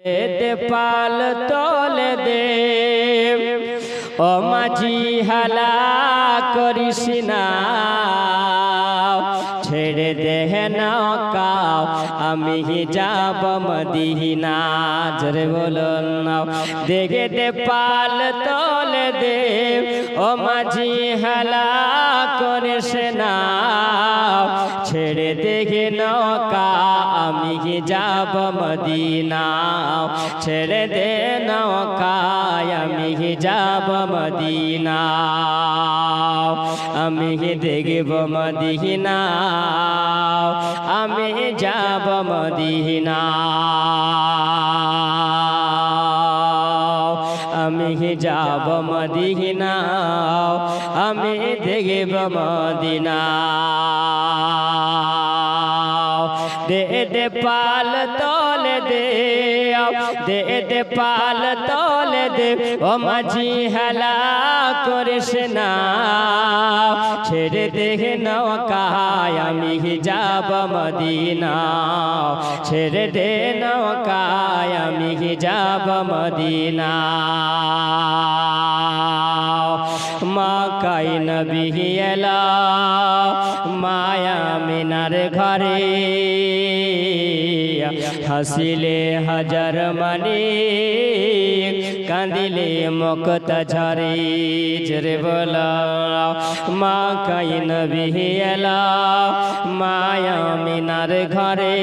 দে পাল তলে দে ও মাঝি হালা করিস না, ছেড়ে দে নৌকাও আমি যাব মদিনা। জোরে বলুন না, দেখে দে পাল তলে দে ও মাঝি হালা করিস না, ছেড়ে দেখে নৌকা আমি যাব মদিনা। ছেড়ে দে নৌকায় আমি যাব মদিনা, আমি দেখব মদিনা, আমি যাব মদিনা, আমি যাব মদিনা, আমি দেখব মদিনা। দে দে পাল তলে দে, দে দে পাল তলে দে ও মাঝি হালা করিস না, ছেড়ে দে নৌকায় আমি যাব মদিনা। ছেড়ে দে নৌকায় আমি যাব মদিনা। মক্কায় নবী এলা মায়া মিনার ঘরে, হাসিলে হাজার মানি কাঁদিলে মুক্ত ঝরে। জোরে বলো মক্কায় নবী এলা মায়া মিনার ঘরে,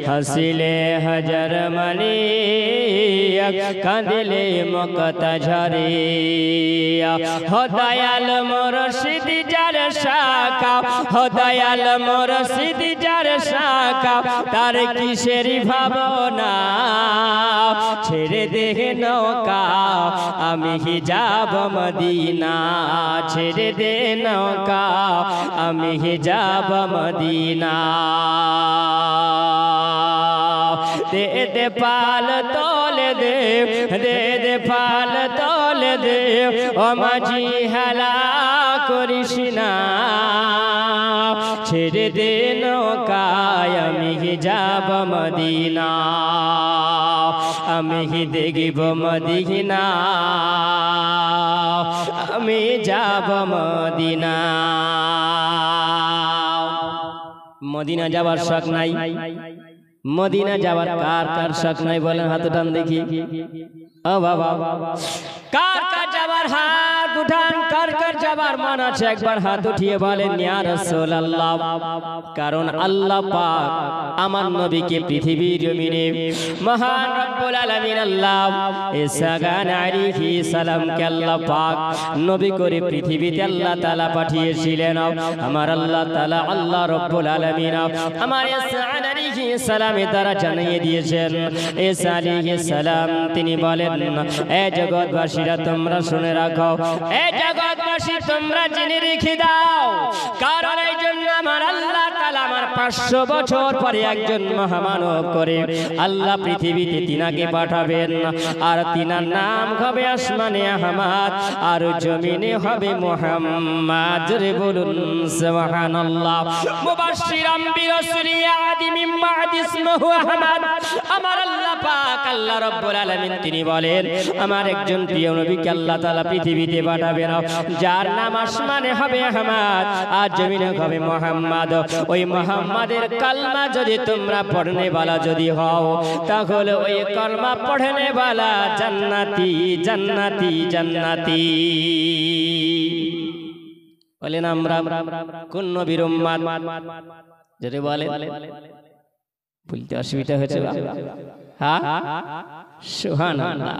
হাসিলে হাজার মানি কাঁদিলে মুক্ত ঝরে। হো দয়াল মুর্শিদ যার শাখা, হো দয়াল মুর্শিদ যার শাখা, তার কিসের ভাবনা, ছেড়ে দে নৌকা আমি যাব মদিনা। ছেড়ে দে নৌকা আমি যাব মদিনা। দে দে পাল তলে দে, দে দে পাল তলে দে ও মাঝি হালা করিস না, ছেড়ে দে নৌকায় আমি যাব মদিনা, আমি দেখব মদিনা, আমি যাব মদিনা। মদিনা যাবার শখ নাই? মদিনা যাবার কার কার শখ নাই বলেন, হাত উঠান দেখি। ও বাবা, কার কার যাবার হাত উঠান, কার কার যাবার মন আছে একবার হাত উঠিয়ে বলেন ইয়া রাসূলুল্লাহ। কারণ আল্লাহ পাক আমার নবীকে পৃথিবীর জমিনে মহান রব্বুল আলামিন আল্লাহ ঈসা আলাইহি সালামকে আল্লাহ পাক নবী করে পৃথিবীতে আল্লাহ তাআলা পাঠিয়েছিলেন। আমার আল্লাহ তাআলা আল্লাহ রব্বুল আলামিন আমার ঈসা আলাইহি সালামের দ্বারা জানিয়ে দিয়েছেন। ঈসা আলাইহিস সালাম তিনি বলেন, এ জগৎবাসীরা তোমরা শুনে রাখো, এ জগৎবাসী তোমরা জেনে রেখে দাও, কারণ এই জন্য আমার আল্লাহ তাআলা আমার 500 বছর পরে একজন মহামানব করে আল্লাহ পৃথিবীতে তিনাকে পাঠাবেন। আর তিনার নাম হবে আসমানে আহমদ, আর জমিনে হবে মুহাম্মদ। জোরে বলুন সুবহানাল্লাহ। মুবাশশিরাম বিরাসূলি আদি মিন বা'দি ইসমুহু আহমদ। আমার আল্লাহ পাক আল্লাহ রাব্বুল আলামিন তিনি বলেন, আমার একজন প্রিয় নবীকে আল্লাহ তাআলা পৃথিবীতে পাঠাবেন, যার নাম আসমানে হবে আহমদ আর জমিনে হবে মুহাম্মদ। ওই মুহাম্মাদের কালমা যদি তোমরা পড়নে वाला যদি হও, তাহলে ওই কালমা পড়নে वाला জান্নাতি জান্নাতি জান্নাতি। বলেন আমরা কোন নবীর উম্মত? যদি বলেন বলতে অসুবিধা হচ্ছে? হ্যাঁ, সুবহানাল্লাহ।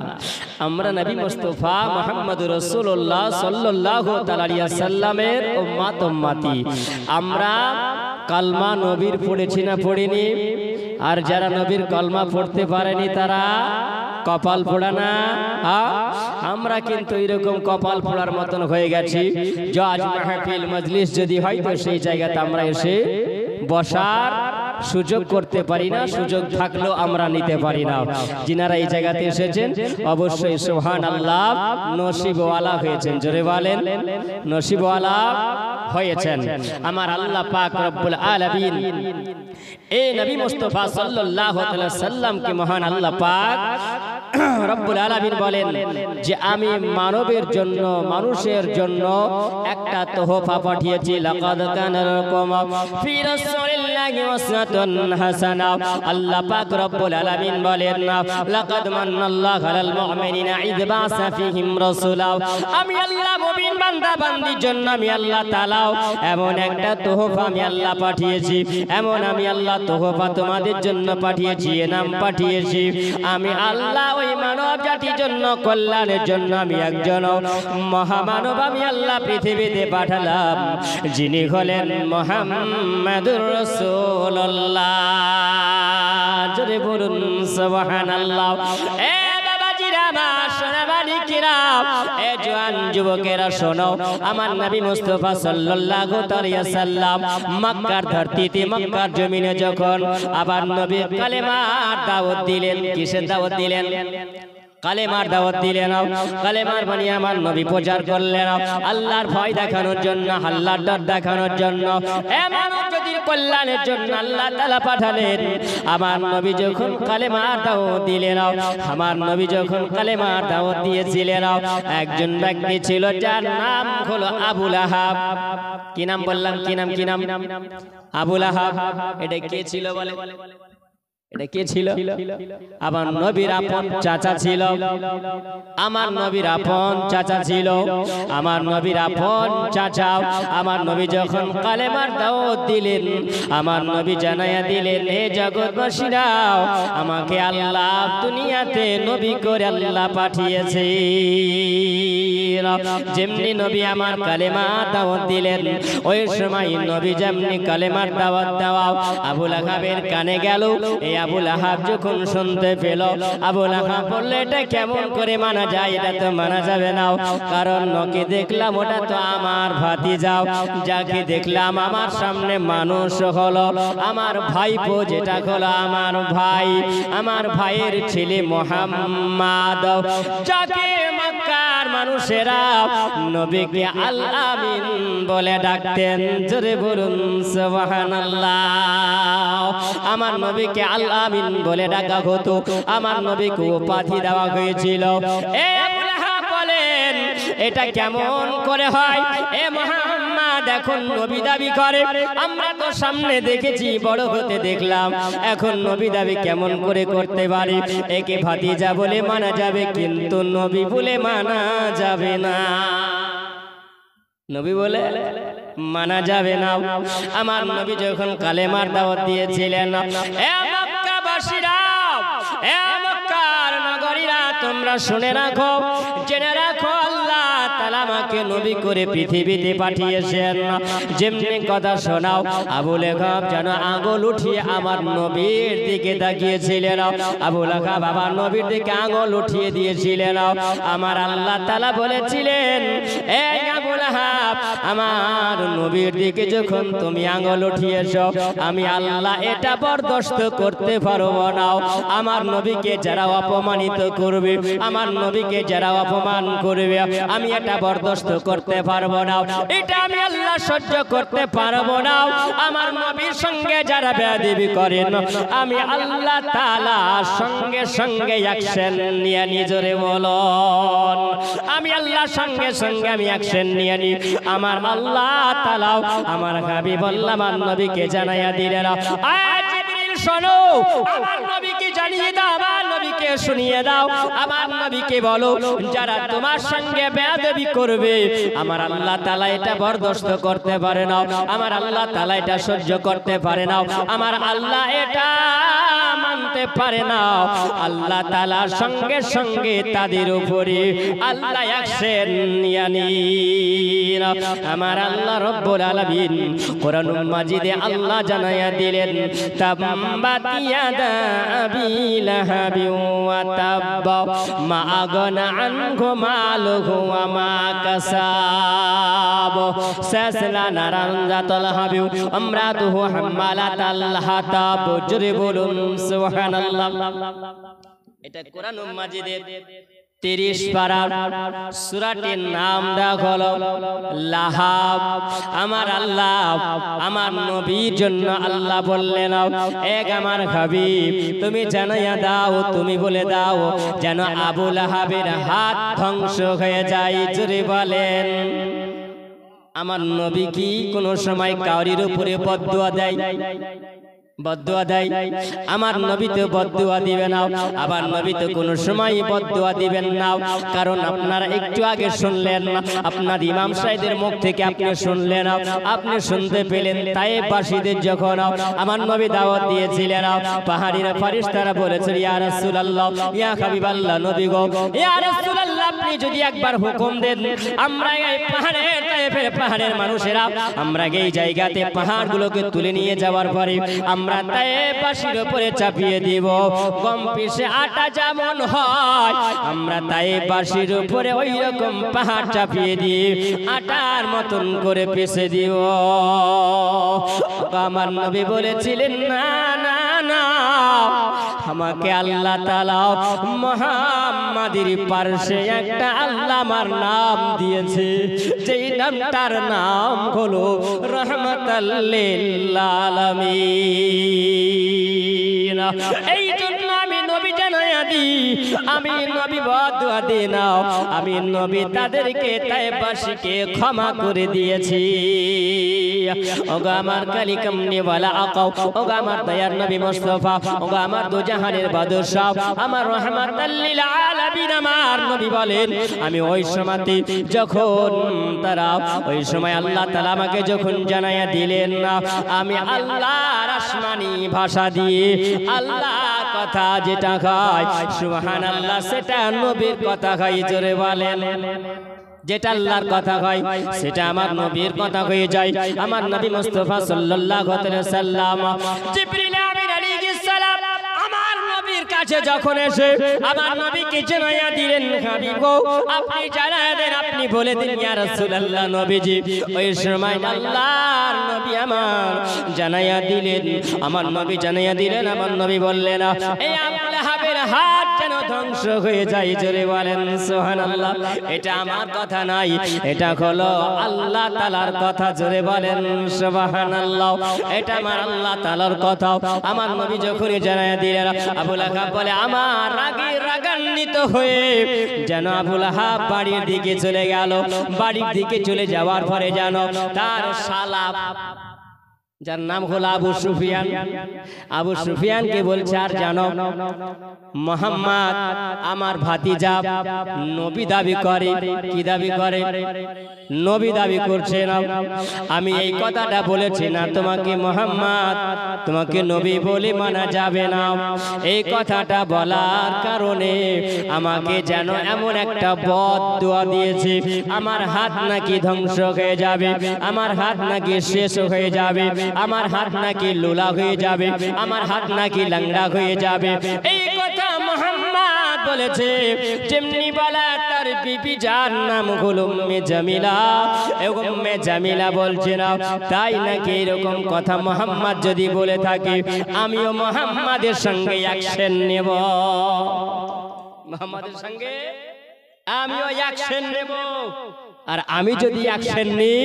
আমরা নবী মুস্তাফা মুহাম্মদুর রাসূলুল্লাহ সাল্লাল্লাহু তাআলা আলাইহি সাল্লামের উম্মত উম্মতি। আমরা কালমা নবীর পড়েছি না পড়িনি? আর যারা নবীর কালমা পড়তে পারেনি তারা কপাল পোড়া না? আমরা কিন্তু এরকম কপাল পোড়ার মতন হয়ে গেছি। আজ মাহফিল মজলিস যদি হয় তো সেই জায়গাতে আমরা এসে বসার সুযোগ করতে পারি না, সুযোগ থাকলেও আমরা নিতে পারি না। যিনারা এই জায়গাতে এসেছেন অবশ্যই সুবহানাল্লাহ নসিবওয়ালা হয়েছেন। জোরে বলেন নসিবওয়ালা হয়েছেন। আমার আল্লাহ পাক রব্বুল আলামিন এই নবী মুস্তাফা সাল্লাল্লাহু আলাইহি ওয়াসাল্লামকে মহান আল্লাহ পাক রব্বুল আলামিন বলেন যে আমি মানবের জন্য, মানুষের জন্য একটা তোহফা পাঠিয়েছি। লাকাদ কানা লাকুম ফি রাসূলিল্লাহি উসওয়াতুন হাসানা। আল্লাহ পাক রব্বুল আলামিন বলেন লাকাদ মান্নাল্লাহু আলাল মুমিনিনা ইয বাসা ফীহিম রাসূলা। আমি আল্লাহ মুমিন বান্দা বান্দির জন্য আমি আল্লাহ তাআলা এমন একটা তোহফা আমি আল্লাহ পাঠিয়েছি, এমন আমি আল্লাহ তোহফা তোমাদের জন্য পাঠিয়েছি, এনাম পাঠিয়েছি। আমি আল্লাহ ওই মানব জাতির জন্য, কল্যাণের জন্য আমি একজন মহামানব আমি আল্লাহ পৃথিবীতে পাঠালাম, যিনি হলেন মুহাম্মাদুর রাসূলুল্লাহ। জোরে বলুন সুবহানাল্লাহ। এ বাবাজিরা, আমার সোনামানিকেরা, এ জওয়ান যুবকেরা শোনো, আমার নবী মুস্তাফা সাল্লাল্লাহু আলাইহি ওয়াসাল্লাম মক্কার ধরতিতে, মক্কার জমিনে যখন আবার নবী কালেমার দাওয়াত দিলেন। কিসের দাওয়াত দিলেন? কালেমার দাওয়াত দিলেন। কালেমার বাণী আমার নবী প্রচার করলেন আল্লাহর ভয় দেখানোর জন্য, আল্লাহর ডর দেখানোর জন্য, মানব জাতির কল্যাণের জন্য আল্লাহ তাআলা পাঠালেন। আমার নবী যখন কালেমার দাওয়াত দিলেন, আমার নবী যখন কালেমার দাওয়াত দিয়েছিলেন, একজন ব্যক্তি ছিল যার নাম হলো আবু লাহাব। কি নাম বললাম? কি নাম? কি নাম? আবু লাহাব। এটা কে ছিল বলে? এটা কে ছিল? আমার নবীর আপন চাচা ছিল। আমার নবীর আপন চাচা ছিল। আমার নবীর আপন চাচা। আমার নবী যখন কালেমার দাওয়াত দিলেন, আমার নবী জানায়া দিলেন, হে জগৎবাসীরা, আমাকে আল্লাহ দুনিয়াতে নবী করে আল্লাহ পাঠিয়েছে। যেমনি নবী আমার কালেমার দাওয়াত দিলেন, ওই সময় নবী যেমনি কালেমার দাওয়াত দেওয়া আবু লাহাবের কানে গেল। এই আবু লাহাব যখন শুনতে পেল, আবু লাহাব বলল, এটা কেমন করে মানা যায়? এটা তো মানা যাবে না, কারণ ওকে দেখলাম ওটা তো আমার ভাতিজা, যাকে দেখলাম আমার সামনে মানুষ হলো আমার ভাইপো, যেটা হলো আমার ভাই, আমার ভাইয়ের ছেলে মুহাম্মদ, যাকে মক্কার মানুষেরা নবীকে আল আমিন বলে ডাকতেন। জোরে বলুন সুবহানাল্লাহ। আমার নবীকে আল আমিন বলে ডাকা হতো, আমার নবীকে উপাধি দেওয়া হয়েছিল। এ আবু লাহাব বলেন, এটা কেমন করে হয়? এ মুহাম্মদ এখন নবী দাবি করে, আমরা তো সামনে দেখেছি, বড় হতে দেখলাম, এখন নবী দাবি কেমন করে করতে পারে? একে ভাতিজা বলে মানা যাবে, কিন্তু নবী বলে মানা যাবে না। নবী বলে মানা যাবে না। আমার নবী যখন কালেমার দাওয়াত দিয়েছিলেন, এ মক্কাবাসীরা, এ মক্কার নগরীরা, তোমরা শুনে রাখো, জেনে রাখো, আল্লাহ তাআলা আমাকে নবী করে পৃথিবীতে পাঠিয়েছেন। যেমনি কথা শোনাও, আবু লাহাব যেন আঙ্গুল উঠিয়ে আমার নবীর দিকে তাকিয়েছিলেন। আবু লাহাব আমার নবীর দিকে আঙ্গুল উঠিয়ে দিয়েছিলেন। আমার আল্লাহ তাআলা বলেছিলেন, এই আবু লাহাব, আমার নবীর দিকে যখন তুমি আঙ্গুল উঠিয়েছো, আমি আল্লাহ এটা বরদাস্ত করতে পারবো না। আমার নবীকে যারা অপমানিত করবে, আমার নবীকে যারা অপমান করবে, আমি এটা বরদাস্ত করতে পারবো না, এটা আমি আল্লাহ সহ্য করতে পারবো না। আমার নবীর সঙ্গে যারা বেয়াদবি করেন, আমি আল্লাহ তাআলা সঙ্গে সঙ্গে অ্যাকশন নিয়ে নিজরে বলুন, আমি আল্লাহ সঙ্গে সঙ্গে আমি অ্যাকশন নিয়ে নি। আমার আল্লাহ তাআলা আমার হাবিবুল্লাহ আমার নবীকে জানাইয়া দিলেন, আজ জিবরিল শোনো, আমার নবীকে জানিয়ে দাও, আমার নবীকে শুনিয়ে দাও, আমার নবীকে বলো, যারা তোমার সঙ্গে বেয়াদবি করবে, আমার আল্লাহ তাআলা এটা বরদাস্ত করতে পারে না, আমার আল্লাহ তাআলা এটা সহ্য করতে পারে না, আমার আল্লাহ এটা মানতে পারে না। আল্লাহ তাআলা সঙ্গে সঙ্গে তাদের উপরে আল্লাহ অ্যাকশন নিয়ে নিন। আমার আল্লাহ রব্বুল আলামিন কোরআনুল মাজিদে আল্লাহ জানাইয়া দিলেন, তাব্বাত ইয়াদা আবি লাহাবি ওয়া ওয়া তাব্বা মা আগনা আনহু মালুহু ওয়া মা কাসাব সায়াসলা নারান যাতাল হাবিব আমরাতুহু হাম্মালাতাল হাতাব জোরে বলুন সুবহানাল্লাহ। এটা কোরআনুল মাজিদের 30 পারার সূরাটির নাম দেওয়া হলো লাহাব। আমার আল্লাহ আমার নবীর জন্য আল্লাহ বললেন, এক আমার হাবিব তুমি জানাইয়া দাও, তুমি বলে দাও যেন আবু লাহাবের হাত ধ্বংস হয়ে যায়। জোরে বলেন। আমার নবী কি কোনো সময় কাউরির উপরে বদদুয়া দেয়? বদদুয়া দেয়? আমার নবী তো বদদুয়া দিবে না, আবার নবী তো কোনো সময় বদদুয়া দিবেন না। কারণ আপনারা একটু আগে শুনলেন, আপনার ইমাম সাহেবের মুখ থেকে আপনি শুনলেন, আপনি শুনতে পেলেন তায়েফবাসীদের যখন আমার নবী দাওয়াত দিয়েছিলেন, পাহাড়িরা ফেরেশতারা বলেছিল ইয়া রাসূলুল্লাহ ইয়া হাবিবাল্লাহ নবী গো ইয়া রাসূলুল্লাহ আপনি যদি একবার হুকুম দেন আমরা এই পাহাড়ের তায়েফের পাহাড়ের মানুষেরা আমরা এই জায়গাতে পাহাড়গুলোকে তুলে নিয়ে যাওয়ার পরে আমরা তায়েফবাসীর উপরে চাপিয়ে দিব। গম পিষে আটা যেমন হয় আমরা তায়েফবাসীর উপরে ওই রকম পাহাড় চাপিয়ে দিয়ে আটার মতন করে পিষে দিব। আমার নবী বলেছিলেন না না না, আমাকে আল্লাহ তাআলা মুহাম্মাদের পার্শ্বে একটা আল্লাহ আমার নাম দিয়েছে, যেই নামটার নাম হলো রাহমাতাল লিল আলামিন। এই জন্য আমি নবী জানাইয়া দিই, আমি নবী বদদুয়া দিই না, আমি নবী তাদেরকে তায়েফবাসীকে ক্ষমা করে দিয়েছি। ওগো আমার কালিকামনিওয়ালা আকা, ওগো আমার দয়ার নবী মুস্তাফা, ওগো আমার দুজাহানের বাদশা, আমার রাহমাতাল লিল আলামিন আমার নবী বলেন আমি ওই সময়তে যখন তারা ওই সময় আল্লাহ তাআলা আমাকে যখন জানাইয়া দিলেন না, আমি আল্লাহর আসমানি ভাষা দিয়ে আল্লাহর কথা যেটা খায় সুবহানাল্লাহ সেটা নবীর কথা খাই। জোরে বলেন। যেটা আল্লাহর কথা হয় সেটা আমার নবীর কথা হয়ে যায়। আমার নবী মুস্তাফা সাল্লাল্লাহু আলাইহি ওয়াসাল্লাম জিবরিল আমিন আলাইহিস সালাম আমার নবীর কাছে যখন এসে আমার নবীকে জানাইয়া দিলেন হাবিব গো আপনি জানাইয়া দেন, আপনি বলে দিন ইয়া রাসূলুল্লাহ নবীজি। ওই সময় আল্লাহর নবী আমার জানাইয়া দিলেন, আমার নবী জানাইয়া দিলেন, আমার নবী বললেন এই আবু লাহাবের হাত যেন ধ্বংস হয়ে যায়। জোরে বলেন সুবহানাল্লাহ। এটা আমার কথা নাই, এটা হলো আল্লাহ তাআলার কথা। জোরে বলেন সুবহানাল্লাহ। এটা আমার আল্লাহ তাআলার কথা। আমার নবী যখনই জানাইয়া দিলেন, আবু লাহাব বলে আমার রাগান্বিত হয়ে যেন আবু লাহাব বাড়ির দিকে চলে গেল। বাড়ির দিকে চলে যাওয়ার পরে যেন তার শালা যার নাম হলো আবু সুফিয়ান, আবু সুফিয়ানকে বলছে আর জানো মুহাম্মদ আমার ভাতিজা নবী দাবি করে। কি দাবি করে? নবী দাবি করছে না। আমি এই কথাটা বলেছি না তোমাকে মুহাম্মদ তোমাকে নবী বলে মানা যাবে না, এই কথাটা বলার কারণে আমাকে যেন এমন একটা বদদুয়া দিয়েছে আমার হাত নাকি ধ্বংস হয়ে যাবে, আমার হাত নাকি শেষ হয়ে যাবে, আমার হাত নাকি লোলা হয়ে যাবে, আমার হাত নাকি ল্যাংড়া হয়ে যাবে। এই কথা মুহাম্মদ বলেছে। যেমনি বলা তার বিবি যার নাম হলো উম্মে জামিলা, উম্মে জামিলা বলছে না তাই নাকি এরকম কথা মুহাম্মদ যদি বলে থাকে আমিও মুহাম্মাদের সঙ্গে অ্যাকশন নেব, মুহাম্মাদের সঙ্গে আমিও অ্যাকশন নেব। আর আমি যদি অ্যাকশন নিই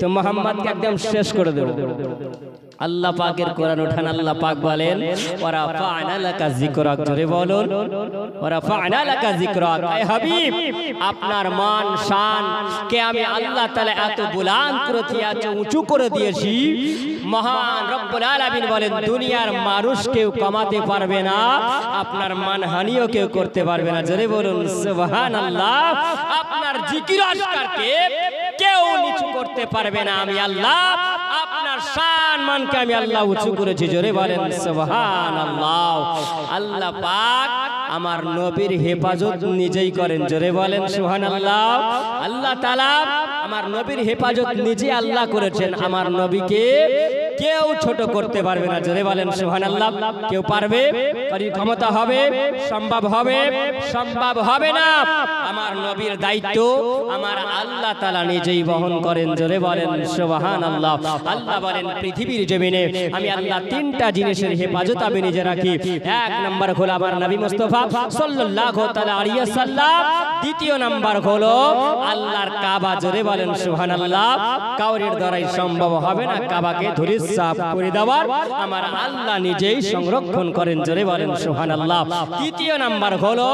তো মুহাম্মদকে একদম শেষ করে দেব। আল্লাহ পাকের কোরআন উঠান, আল্লাহ পাক বলেন ওয়া রাফা'না লাকা যিকরাক। জোরে বলুন ওয়া রাফা'না লাকা যিকরাক। হে হাবিব আপনার মান শান কে আমি আল্লাহ তাআলা এত বুলন্দ করে দিয়েছি, উঁচু করে দিয়েছি। মহান রব্বুল আলামিন বলেন দুনিয়ার মানুষ কেউ কমাতে পারবে না, আপনার মানহানিও কেউ করতে পারবে না। জোরে বলুন সুবহানাল্লাহ। আপনার জিকির আজকারকে কেউ নিচু করতে পারবে না, আমি আল্লাহ আপনার শান মানকে আমি আল্লাহ উঁচু করেছি। জোরে বলেন সুবহানাল্লাহ। আল্লাহ পাক আমার নবীর হেফাজত নিজেই করেন। জোরে বলেন সুবহানাল্লাহ। আল্লাহ তাআলা আমার নবীর হেফাজত নিজে আল্লাহ করেছেন। আমার নবীকে কেউ ছোট করতে পারবে না। জোরে বলেন সুবহানাল্লাহ। কেউ পারবে? কারোর ক্ষমতা হবে? সম্ভব হবে? সম্ভব হবে না। আমার নবীর দায়িত্ব আমার আল্লাহ তাআলা নিজেই বহন করেন। জোরে বলেন সুবহানাল্লাহ। আল্লাহ বলেন পৃথিবীর জমিনে আমি আল্লাহ তিনটা জিনিসের হেফাজত আমি নিজে রাখি। এক নাম্বার হলো আমার নবী মুস্তাফা সাল্লাল্লাহু তাআলা আলাইহি ওয়াসাল্লাম। দ্বিতীয় নাম্বার হলো আল্লাহর কাবা। জোরে বলেন সুবহানাল্লাহ। কাউরির দ্বারাই সম্ভব হবে না কাবাকে ধূলিসাৎ করে দেওয়ার, আমার আল্লাহ নিজেই সংরক্ষণ করেন। জোরে বলেন সুবহানাল্লাহ। তৃতীয় নাম্বার হলো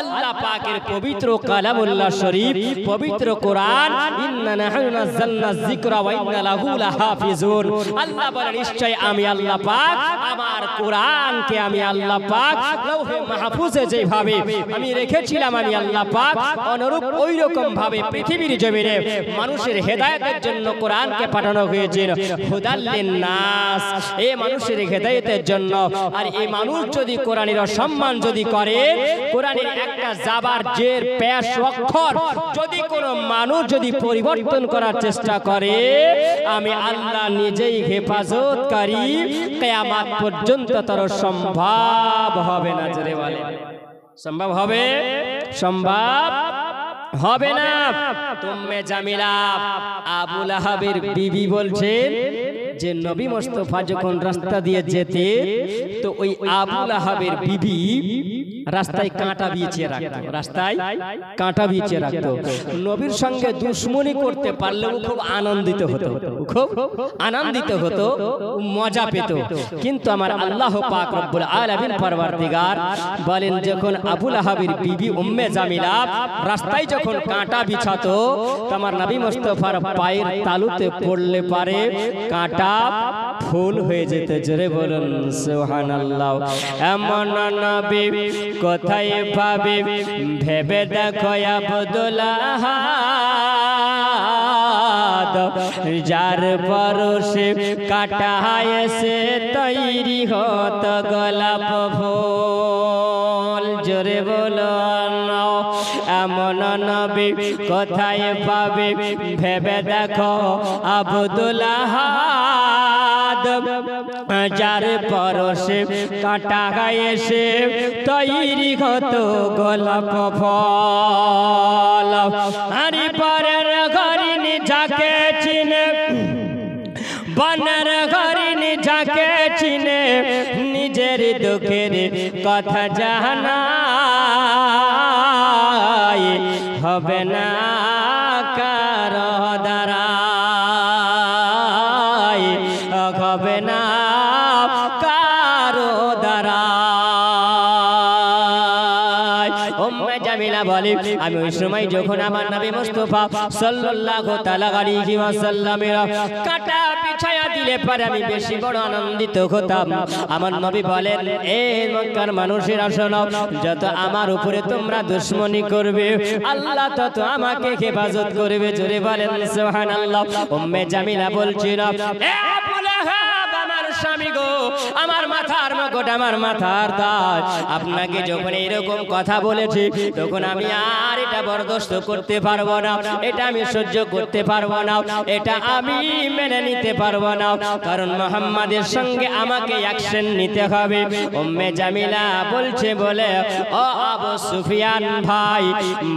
আল্লাহ পাকের পবিত্র কালামুল্লাহ শরীফ, পবিত্র কোরআন। ইন্না নাহনু নাযালনা যিকরা ওয়া ইন্না লাহু লাহাফিজুন। আল্লাহ বলেন নিশ্চয় আমি আল্লাহ পাক আমার কোরআনকে আমি আল্লাহ পাক লৌহে মাহফুজে যেভাবে আমি রেখেছিলাম আমি আল্লাহ পাক অনুরূপ ওই রকম ভাবে পৃথিবীর জমিনে মানুষের হেদায়েতের জন্য কোরআনকে পাঠানো হয়েছে। হুদাল লিন-নাস, এই মানুষের হেদায়েতের জন্য। আর এই মানুষ যদি কোরআনের অসম্মান যদি করে, কোরআনের একটা জাবার জের পেশ অক্ষর যদি কোনো মানুষ যদি পরিবর্তন করার চেষ্টা করে, আমি আল্লাহ নিজেই হেফাজতকারী, কিয়ামত পর্যন্ত তার সম্ভব হবে না। জোরে বলে সম্ভব হবে? সম্ভব হবে না। তুম্মে জামিলা আবু লাহাবের বিবি বলছেন যে নবী মুস্তাফা যখন রাস্তা দিয়ে যেতে তো ওই আবু লাহাবের বিবি রাস্তায় কাঁটা বিছিয়ে রাখতো, রাস্তায় কাঁটা বিছিয়ে রাখতো। নবীর সঙ্গে দুশমনি করতে পারলেও খুব আনন্দিত হতো, খুব আনন্দিত হতো, মজা পেত। কিন্তু আমার আল্লাহ পাক রব্বুল আলামিন পরওয়ারদিগার বলেন যখন আবু লাহাবের বিবি উম্মে জামিলা রাস্তায় যখন কাঁটা বিছাতো তো আমার নবী মুস্তাফার পায়ের তালুতে পড়লে পারে কাঁটা ফুল হয়ে যেত। জোরে বলুন সুবহানাল্লাহ। এমন নবী কোথায় পাবে ভেবে দেখো আব্দুল্লাহ, যার পরশে কাঁটা এসে তৈরি হতো গোলাপ ফুল। জোরে বলুন এমন নবী কোথায় পাবে ভেবে দেখো আব্দুল্লাহ, যার পরশে কাঁটা এসে তৈরি হতো গোলাপ ফল। আরি পরের ঘরিনি যাকে চিনে, বনের ঘরিনি যাকে চিনে, নিজের দুঃখের কথা জানাই হবে না কারো দ্বারাই, হবে না কারো দ্বারাই। উম্মে জামিলা বলে আমি ওই সময় যখন আমার নবী মুস্তাফা সাল্লাল্লাহু তাআলা আলাইহি ওয়াসাল্লামের কাঁটা বিছায়া দিলে পরে আমি বেশি বড় আনন্দিত হতাম। আমার নবী বলেন এ মক্কার মানুষেরা শোনো, যত আমার উপরে তোমরা দুশমনি করবে আল্লাহ তত আমাকে হেফাজত করবে। জোরে বলেন সুবহানাল্লাহ। উম্মে জামিলা বলছিল এ আবু লাহাব আমার স্বামী গো, আমার মাথার মুকুট, আমার মাথার তাজ, আপনাকে যখন এরকম কথা বলেছি তখন আমি আর এটা বরদাস্ত করতে পারবো না, এটা আমি সহ্য করতে পারবো না, এটা আমি মেনে নিতে পারবো না, কারণ মুহাম্মাদের সঙ্গে আমাকে অ্যাকশন নিতে হবে। উম্মে জামিলা বলছে বলে ও আবু সুফিয়ান ভাই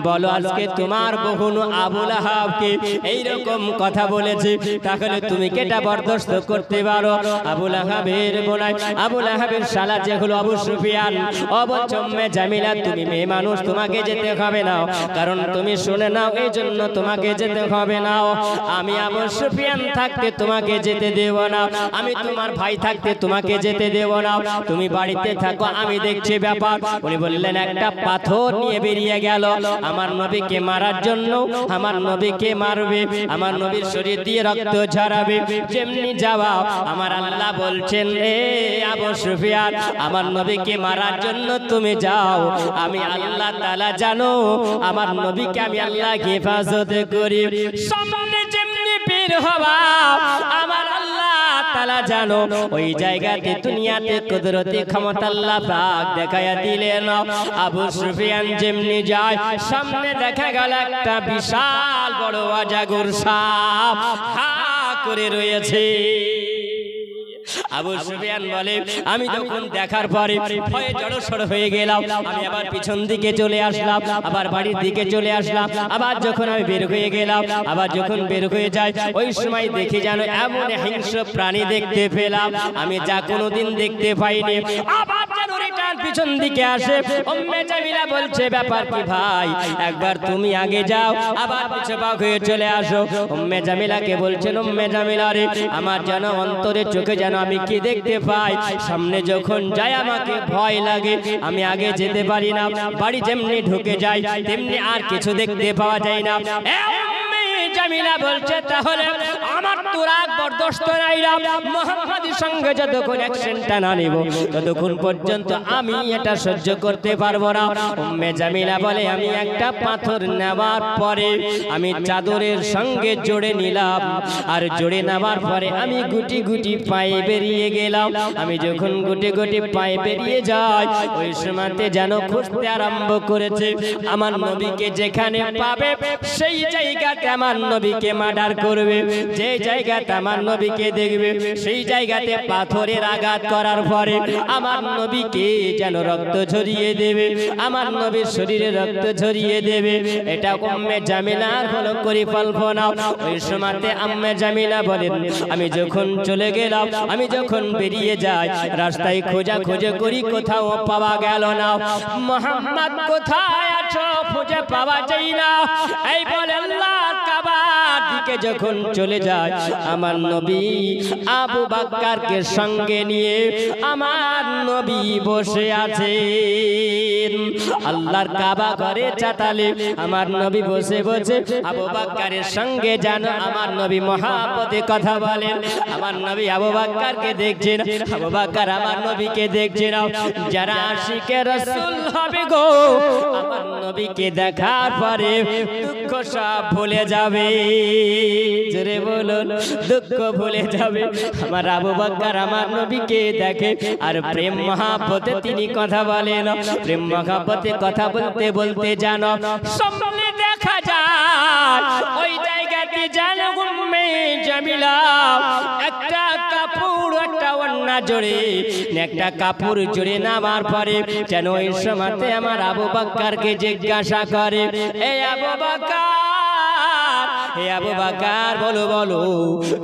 বলো আজকে তোমার বোন আবু লাহাবকে এইরকম কথা বলেছে, তাহলে তুমি কেটা বরদাস্ত করতে পারো? আবু লাহাবের বোনাই আবু লাহাবের শালা যে হলো আবু সুফিয়ান, ও বলছে উম্মে জামিলা তুমি মেয়ে মানুষ, তোমাকে যেতে হবে না, কারণ তুমি শুনে নাও এই জন্য তোমাকে যেতে হবে না। আমি আবু সুফিয়ান থাকতে তোমাকে যেতে দেব না, আমি তোমার ভাই থাকতে তোমাকে যেতে দেব না, তুমি বাড়িতে থাকো, আমি দেখছি ব্যাপার। উনি বললেন একটা পাথর নিয়ে বেরিয়ে গেল আমার নবীকে মারার জন্য, আমার নবীকে মারবে, আমার নবীর শরীর দিয়ে রক্ত ঝরাবে। যেমনি যাওয়া আমার আল্লাহ বলছেন এ আবু সুফিয়ান আমার নবীকে মারার জন্য তুমি যাও, আমি আল্লাহ তাআলা জানো আমার নবীকে আমি আল্লাহ হেফাজত করি। সামনে যেমনি বের হবা আমার আল্লাহ তাআলা জানো ওই জায়গাতে দুনিয়াতে কুদরতি ক্ষমতা আল্লাহ পাক দেখায়া দিলেন। আবু সুফিয়ান যেমনি যায় সামনে দেখা গেল একটা বিশাল বড় অজগর সাপ হা করে রয়েছে। আবু সুফিয়ান বলে আমি যখন দেখার পরে ভয়ে জড়সড় হয়ে গেলাম, আমি আবার পিছন দিকে চলে আসলাম, আবার বাড়ির দিকে চলে আসলাম। আবার যখন আমি বের হয়ে গেলাম, আবার যখন বের হয়ে যাই, ওই সময় দেখি যেন এমন হিংস্র প্রাণী দেখতে পেলাম আমি যা কোনোদিন দেখতে পাইনি। আবার যেন রিটার্ন পিছন দিকে আসে। উম্মে জামিলা বলছে ব্যাপার কি ভাই, একবার তুমি আগে যাও আবার পিছু পা হয়ে চলে আসো। উম্মে জামিলাকে বলছেন উম্মে জামিলা রে, আমার যেন অন্তরে চোখে যেন আমি কি দেখতে পাই, সামনে যখন যাই আমাকে ভয় লাগে, আমি আগে যেতে পারি না, বাড়ি যেমনি ঢুকে যাই তেমনি আর কিছু দেখতে পাওয়া যায় না। জামিলা বলছে তাহলে আমার তো রাগ বরদাস্ত নাই, মুহাম্মাদের সঙ্গে যতক্ষণ অ্যাকশনটা না নিব ততক্ষণ পর্যন্ত আমি এটা সহ্য করতে পারবো না। উম্মে জামিলা বলে আমি একটা পাথর নেওয়ার পরে আমি চাদরের সঙ্গে জোড়ে নিলাম, আর জোড়ে নেওয়ার পরে আমি গুটি গুটি পায়ে বেরিয়ে গেলাম। আমি যখন গুটি গুটি পায়ে বেরিয়ে যাই, ওই সময়তে যেন খুঁজতে আরম্ভ করেছে আমার নবীকে, যেখানে পাবে সেই জায়গাতে আমার নবীকে মার্ডার করবে, যে জায়গাতে আমার নবীকে দেখবে সেই জায়গাতে পাথরের আঘাত করার পরে আমার নবীকে যেন রক্ত ঝরিয়ে দেবে, আমার নবীর শরীরে রক্ত ঝরিয়ে দেবে। এটা উম্মে জামিলার হলো পরিকল্পনা। ওই সময়তে উম্মে জামিলা বলেন আমি যখন চলে গেলাম, আমি যখন বেরিয়ে যাই, রাস্তায় খোঁজা খুঁজে করি, কোথাও পাওয়া গেল না। মুহাম্মদ কোথায় আছো খুঁজে পাওয়া যায় না। এই বলে আল্লাহর কাবার দিকে যখন চলে যায়, আমার নবী আবু বকরকে সঙ্গে নিয়ে আমার নবী বসে আছেন। আল্লাহর কাবা ঘরে চাতালে আমার নবী বসে বসে আবু বকরের সঙ্গে যেন আমার নবী মহব্বতে কথা বলেন। আমার নবী আবু বকরকে দেখছেন, আবু বকর আমার নবীকে দেখছেন। যারা আশিকে রাসূল হবে গো, আমার নবীকে দেখার পরে দুঃখ সব ভুলে যাবে। জোরে বলুন, দুঃখ ভুলে যাবে। আমার আবু বকর আমার নবীকে দেখে আর প্রেম মহব্বতে তিনি কথা বলেন। প্রেম মহব্বতে কথা বলতে বলতে জানো সামনে দেখা যায় ওই জায়গাতে জানো উম্মে জামিলা একটা কাপড় একটা ওড়না জড়ে একটা কাপড় জড়ে নামার পরে যেন ওই সময়তে আমার আবু বকরকে জিজ্ঞাসা করে, এ আবু বকর, হে আবু বকর বলো বলো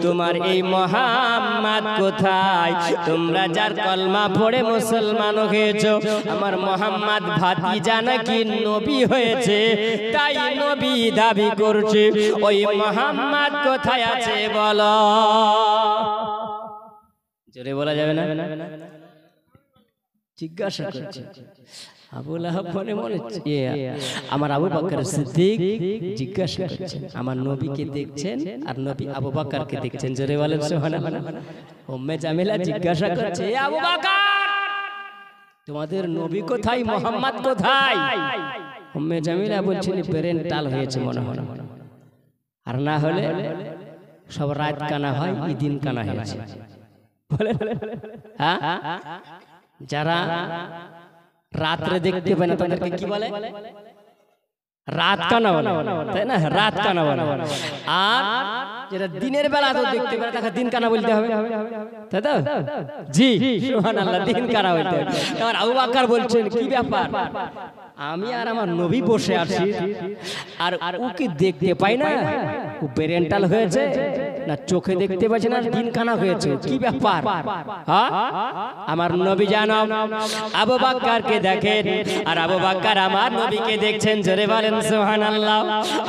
তোমার এই মুহাম্মদ কোথায়? তোমরা যার কলমা পড়ে মুসলমান হয়েছো, আমার মুহাম্মদ ভাতিজা নাকি নবী হয়েছে, তাই নবী দাবি করছে, ওই মুহাম্মদ কোথায় আছে বলো। জোরে বলা যাবে না? জিজ্ঞাসা করছে। আবু লাহাব মনে মনে আমার আবু বকর সিদ্দিক জিজ্ঞাসা করছেন, আমার নবীকে দেখছেন আর নবী আবু বকরকে দেখছেন। জোরে বলেন সুবহানাল্লাহ। উম্মে জামিলা জিজ্ঞাসা করছে, এ আবু বকর, তোমাদের নবী কোথায়, মুহাম্মদ কোথায়? উম্মে জামিলা বলছেন ব্রেন টাল হয়েছে মনে হয়, আর না হলে সব রাত কানা হয়, দিন কানা হয়েছে। বলে হ্যাঁ, যারা রাত্রে দেখতে পায় না তাদেরকে কি বলে? রাত কানা বলে, তাই না? রাত কানা বলে। আর যেটা দিনের বেলা তো দেখতে পায় না তাকে দিন কানা বলতে হবে, তাই তো? জি সুবহানাল্লাহ, দিন কানা বলতে হবে। আমার আবু বকর বলছেন কি ব্যাপার, আমি আর আমার নবী বসে আছি আর ওকে দেখতে পাই না, ও পেরেন্টাল হয়েছে না চোখে দেখতে পাচ্ছে না, দিন কানা হয়েছে, কি ব্যাপার? হ্যাঁ, আমার নবী জানো আবু বকরকে দেখেন আর আবু বকর আমার নবীকে দেখছেন। জোরে বলেন সুবহানাল্লাহ।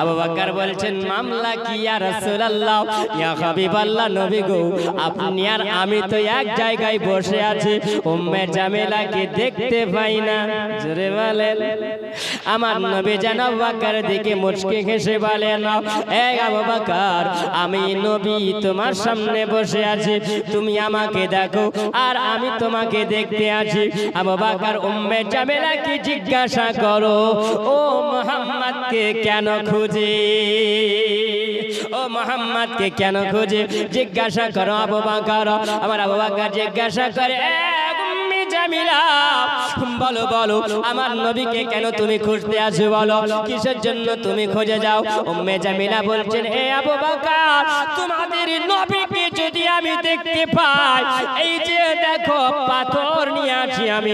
আবু বকর বলছেন মামলা কি ইয়া রাসূলুল্লাহ, ইয়া হাবিবাল্লাহ, নবী গো আপনি আর আমি তো এক জায়গায় বসে আছি, উম্মে জামিলাকে দেখতে পাই না। জোরে বলেন। আমার নবী যেন আবু বকর দিকে মুচকি হেসে বলেন, এ আবু বকর, আমি নবী তোমার সামনে বসে আছি, তুমি আমাকে দেখো আর আমি তোমাকে দেখতে আছি। আবু বকর উম্মে জামিলাকে জিজ্ঞাসা করো, ও মুহাম্মদকে কেন খুঁজে, ও মুহাম্মদকে কেন খুঁজে জিজ্ঞাসা করো আবু বকর। আমার আবু বকর জিজ্ঞাসা করে, জামিলা বলো বলো আমার নবীকে কেন তুমি খুঁজতে আসো বলো কিসের জন্য তুমি খুঁজে যাও উম্মে জামিলা বলছেন হে আবু বকর তোমাদের নবীকে যদি আমি দেখতে পাই এই যে দেখো পাথর নিয়ে আছি আমি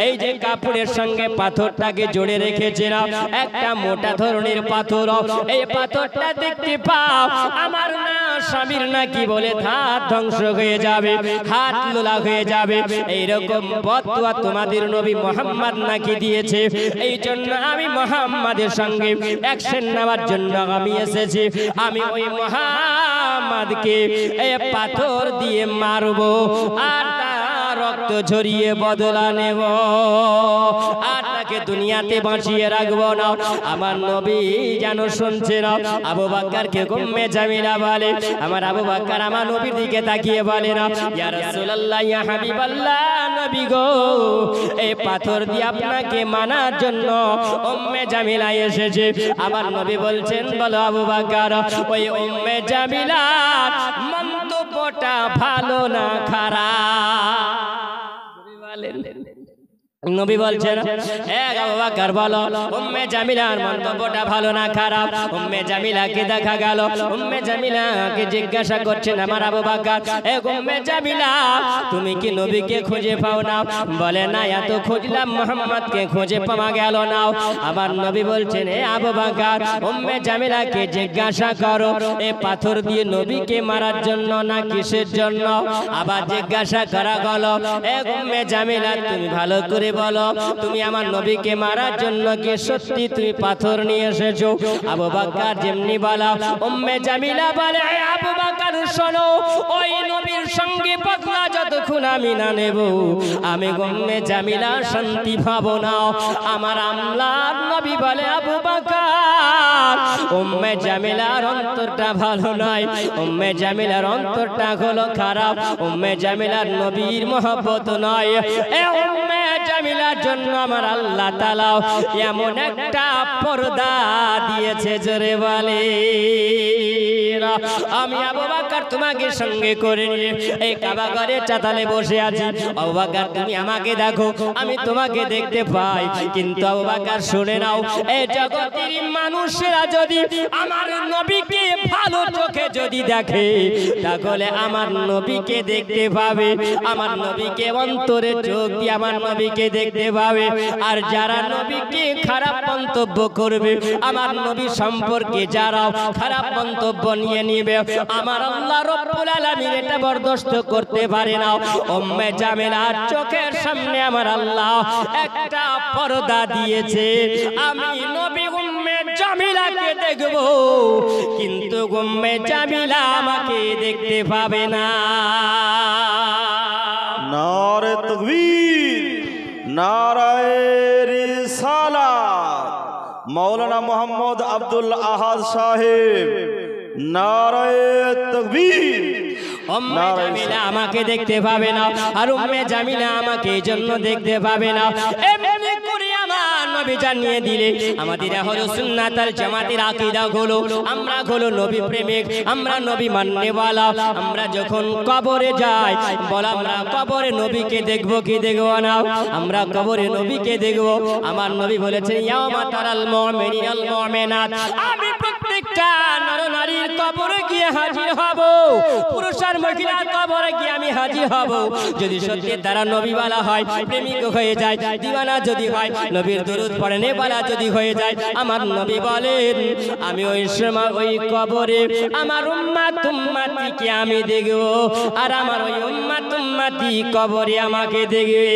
এই যে কাপড়ের সঙ্গে পাথরটাকে জোড়ে রেখেছিলাম একটা মোটা ধরনের পাথর এই পাথরটা দেখতে পাও আমার না স্বামীর নাকি বলে হাত ধ্বংস হয়ে যাবে হাত লোলা হয়ে যাবে এইরকম বদদুয়া তোমাদের নবী মুহাম্মদ নাকি দিয়েছে এই জন্য আমি মুহাম্মাদের সঙ্গে অ্যাকশন নেওয়ার জন্য আমি এসেছি আমি ওই মুহাম্মাদকে এই পাথর দিয়ে মারবো আর রক্ত ঝরিয়ে বদলা নেব আর তাকে দুনিয়াতে বাঁচিয়ে রাখবো না আমার নবী যেন শুনছে না আবু বকরকে উম্মে জামিলা বলে আমার আবু বকর আমার নবীর দিকে তাকিয়ে বলে না ইয়া রাসূলুল্লাহ ইয়া হাবিবাল্লাহ নবী গো এই পাথর দিয়ে আপনাকে মানার জন্য উম্মে জামিলা এসেছে আমার নবী বলছেন বলো আবু বকর ওই উম্মে জামিলার মন্তব্যটা ভালো না খারাপ নবী বলছেন আবু বকর বলো উম্মে জামিলার মন্তব্যটা ভালো না খারাপ উম্মে জামিলাকে দেখা গেল উম্মে জামিলাকে জিজ্ঞাসা করছেন আমার আবু বকর উম্মে জামিলা তুমি কি নবীকে খুঁজে পাও না বলে না এত খুঁজলাম মুহাম্মদকে খুঁজে পাওয়া গেল না আমার নবী বলছেন আবু বকর উম্মে জামিলাকে জিজ্ঞাসা করো এই পাথর দিয়ে নবীকে মারার জন্য না কিসের জন্য আবার জিজ্ঞাসা করা গেল উম্মে জামিলা তুমি ভালো করে বলো তুমি আমার নবীকে মারার জন্য কি সত্যি তুমি পাথর নিয়ে এসেছো আবু বকর যেমনি বলা উম্মে জামিলা বলে আবু বকর শোনো ওই নবীর সঙ্গে বদলা যতক্ষণ আমি না নেব আমি উম্মে জামিলা শান্তি পাবো না আমার আল্লাহর নবী বলে আবু বকর উম্মে জামিলার অন্তরটা ভালো নয় উম্মে জামিলার অন্তরটা হলো খারাপ উম্মে জামিলার নবীর মহব্বত নয় উম্মে জামিলার জন্য আমার আল্লাহ তাআলা এমন একটা পর্দা দিয়েছে জোরে বলে আমি আবু বকর তোমাকে সঙ্গে করে নিয়ে এই কাবা ঘরের চাতালে বসে আছি আবু বকর তুমি আমাকে দেখো আমি তোমাকে দেখতে পাই কিন্তু আবু বকর শুনে নাও এই জগতের মানুষেরা যদি আমার নবীকে ভালো চোখে যদি দেখে তাহলে আমার নবীকে দেখতে পাবে আমার নবীকে অন্তরে চোখ দিয়ে আমার নবীকে দেখতে পাবে আর যারা নবীকে খারাপ মন্তব্য করবে আমার নবী সম্পর্কে যারা খারাপ মন্তব্য নিয়ে নিবে আমার আল্লাহ রব্বুল আলামিন এটা বরদাস্ত করতে পারে না উম্মে জামিলার চোখের সামনে আমার আল্লাহ একটা পর্দা দিয়েছে আমি নবী উম্মে জামিলাকে দেখব কিন্তু উম্মে জামিলা আমাকে দেখতে পাবে না নারে তাকবীর নারায়ে রিসালাত মৌলানা মোহাম্মদ আব্দুল আহাদ সাহেব নারায়ে তাকবীর উম্মে জামিলা আমাকে দেখতে পাবে না আর উম্মে জামিলা আমাকে জন্য দেখতে পাবে না এমনি করে আমার নবী জানিয়ে দিলে আমাদের হলো সুন্নাত আল জামাতের আকীদা হলো আমরা হলো নবী প্রেমিক আমরা নবী মাননেওয়ালা আমরা যখন কবরে যাই বল আমরা কবরে নবীকে দেখব কি দেখব না আমরা কবরে নবীকে দেখব আমার নবী বলেছেন ইয়াউমা তারাল মুমিনিনাল মুমিনাত আমি প্রত্যেকটা নরনারীর কবরে গিয়ে হাজির হব পুরুষ আর মহিলার কবরে গিয়ে আমি হাজির হব যদি সত্যি তারা নবীওয়ালা হয় প্রেমিক হয়ে যায় দিওয়ানা যদি হয় নবীর দরুদ পড়ে নেওয়ালা যদি হয়ে যায় আমার নবী বলেন আমি ওই সময় ওই কবরে আমার উম্মত উম্মতিকে আমি দেখব আর আমার ওই উম্মত উম্মতি কবরে আমাকে দেখবে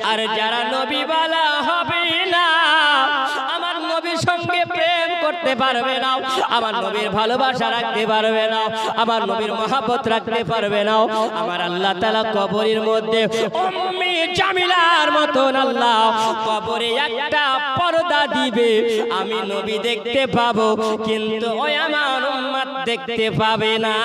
আর যারা নবীওয়ালা হবে না আমার নবীর সঙ্গে প্রেম করতে পারবে না আমার নবীর ভালোবাসা রাখতে পারবে না আমার নবীর মহব্বত রাখতে পারবে না আমার আল্লাহ তাআলা কবরের মধ্যে উম্মে জামিলার মতন আল্লাহ কবরে একটা পর্দা দিবে আমি নবী দেখতে পাবো কিন্তু ওই আমার উম্মত দেখতে পাবে না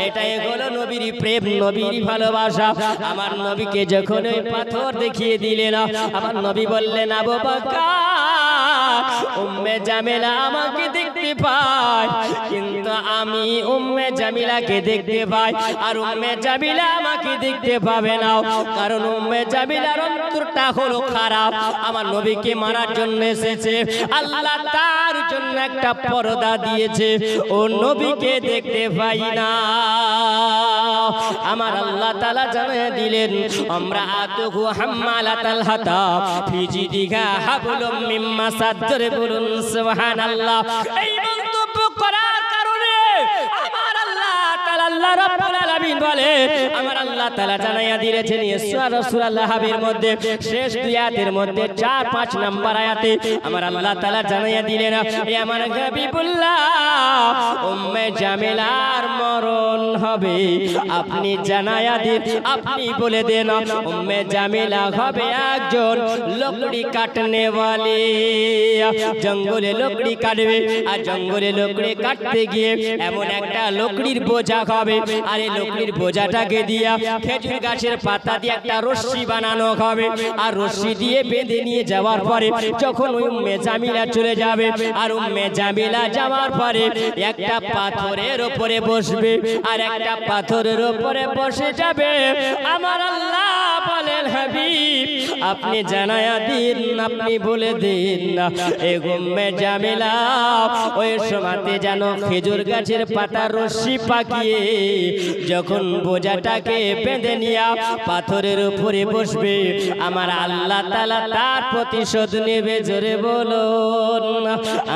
এটাই হলো নবীর প্রেম নবীর ভালোবাসা আমার নবীকে যখন ওই পাথর দেখিয়ে দিলেন আমার নবী বললেন আবু বকর উম্মে জামিলা আমাকে দেখতে পায়, কিন্তু আমি উম্মে জামিলাকে দেখতে পাই, আর উম্মে জামিলা আমাকে দেখতে পাবে না, কারণ উম্মে জামিলার অন্তরটা হলো খারাপ। আমার নবীকে মারার জন্য এসেছে, আল্লাহ তার জন্য একটা পর্দা দিয়েছে, ও নবীকে দেখতে পাই না। আমার আল্লাহ তাআলা জানিয়ে দিলেন, আমরা আতুহু হাম্মালাতাল হাতাব ফি জিদিহা হাবলুম মিন মাসাদ। জোরে বলুন সুবহানাল্লাহ। এই মন্তব্য করার কারণে আমার আল্লাহ তাআলা, আল্লাহ রাব্বুল আলামিন বলে, আমার আল্লাহ তাআলা জানাইয়া দিয়েছেন সূরা সূরাল-লাহাবের মধ্যে শেষ দুই আয়াতের মধ্যে 4-5 নাম্বার আয়াতে আমার আল্লাহ তাআলা জানাইয়া দিলেন, এ আমার হাবিবুল্লাহ, উম্মে জামিলার মরণ হবে। আপনি জানাইয়া দিন, আপনি বলে দেন, উম্মে জামিলা হবে একজন লকড়ি কাটনে ওয়ালি। জঙ্গলে লকড়ি কাটবে, আর জঙ্গলে লকড়ি কাটতে গিয়ে এমন একটা লকড়ির বোঝা হবে, আর এই লকড়ির বোঝাটাকে দিয়া খেজুর গাছের পাতা দিয়ে একটা রশ্মি বানানো হবে, আর রশ্মি দিয়ে বেঁধে নিয়ে যাওয়ার পরে যখন উম্মে জামিলা চলে যাবে, আর উম্মে জামিলা যাওয়ার পরে একটা পাথরের উপরে বসবে, আর একটা পাথরের উপরে বসে যাবে। আমার আল্লাহ বলেন, হাবিব আপনি জানায়া দিন, আপনি বলে দিন, এই উম্মে জামিলা ওই সময়তে যেন খেজুর গাছের পাতা রশ্মি পাকিয়ে যখন বোঝাটাকে বেঁধে নিয়ে পাথরের উপরে বসবে, আমার আল্লাহ তাআলা তার প্রতিশোধ নেবে। জোরে বলুন।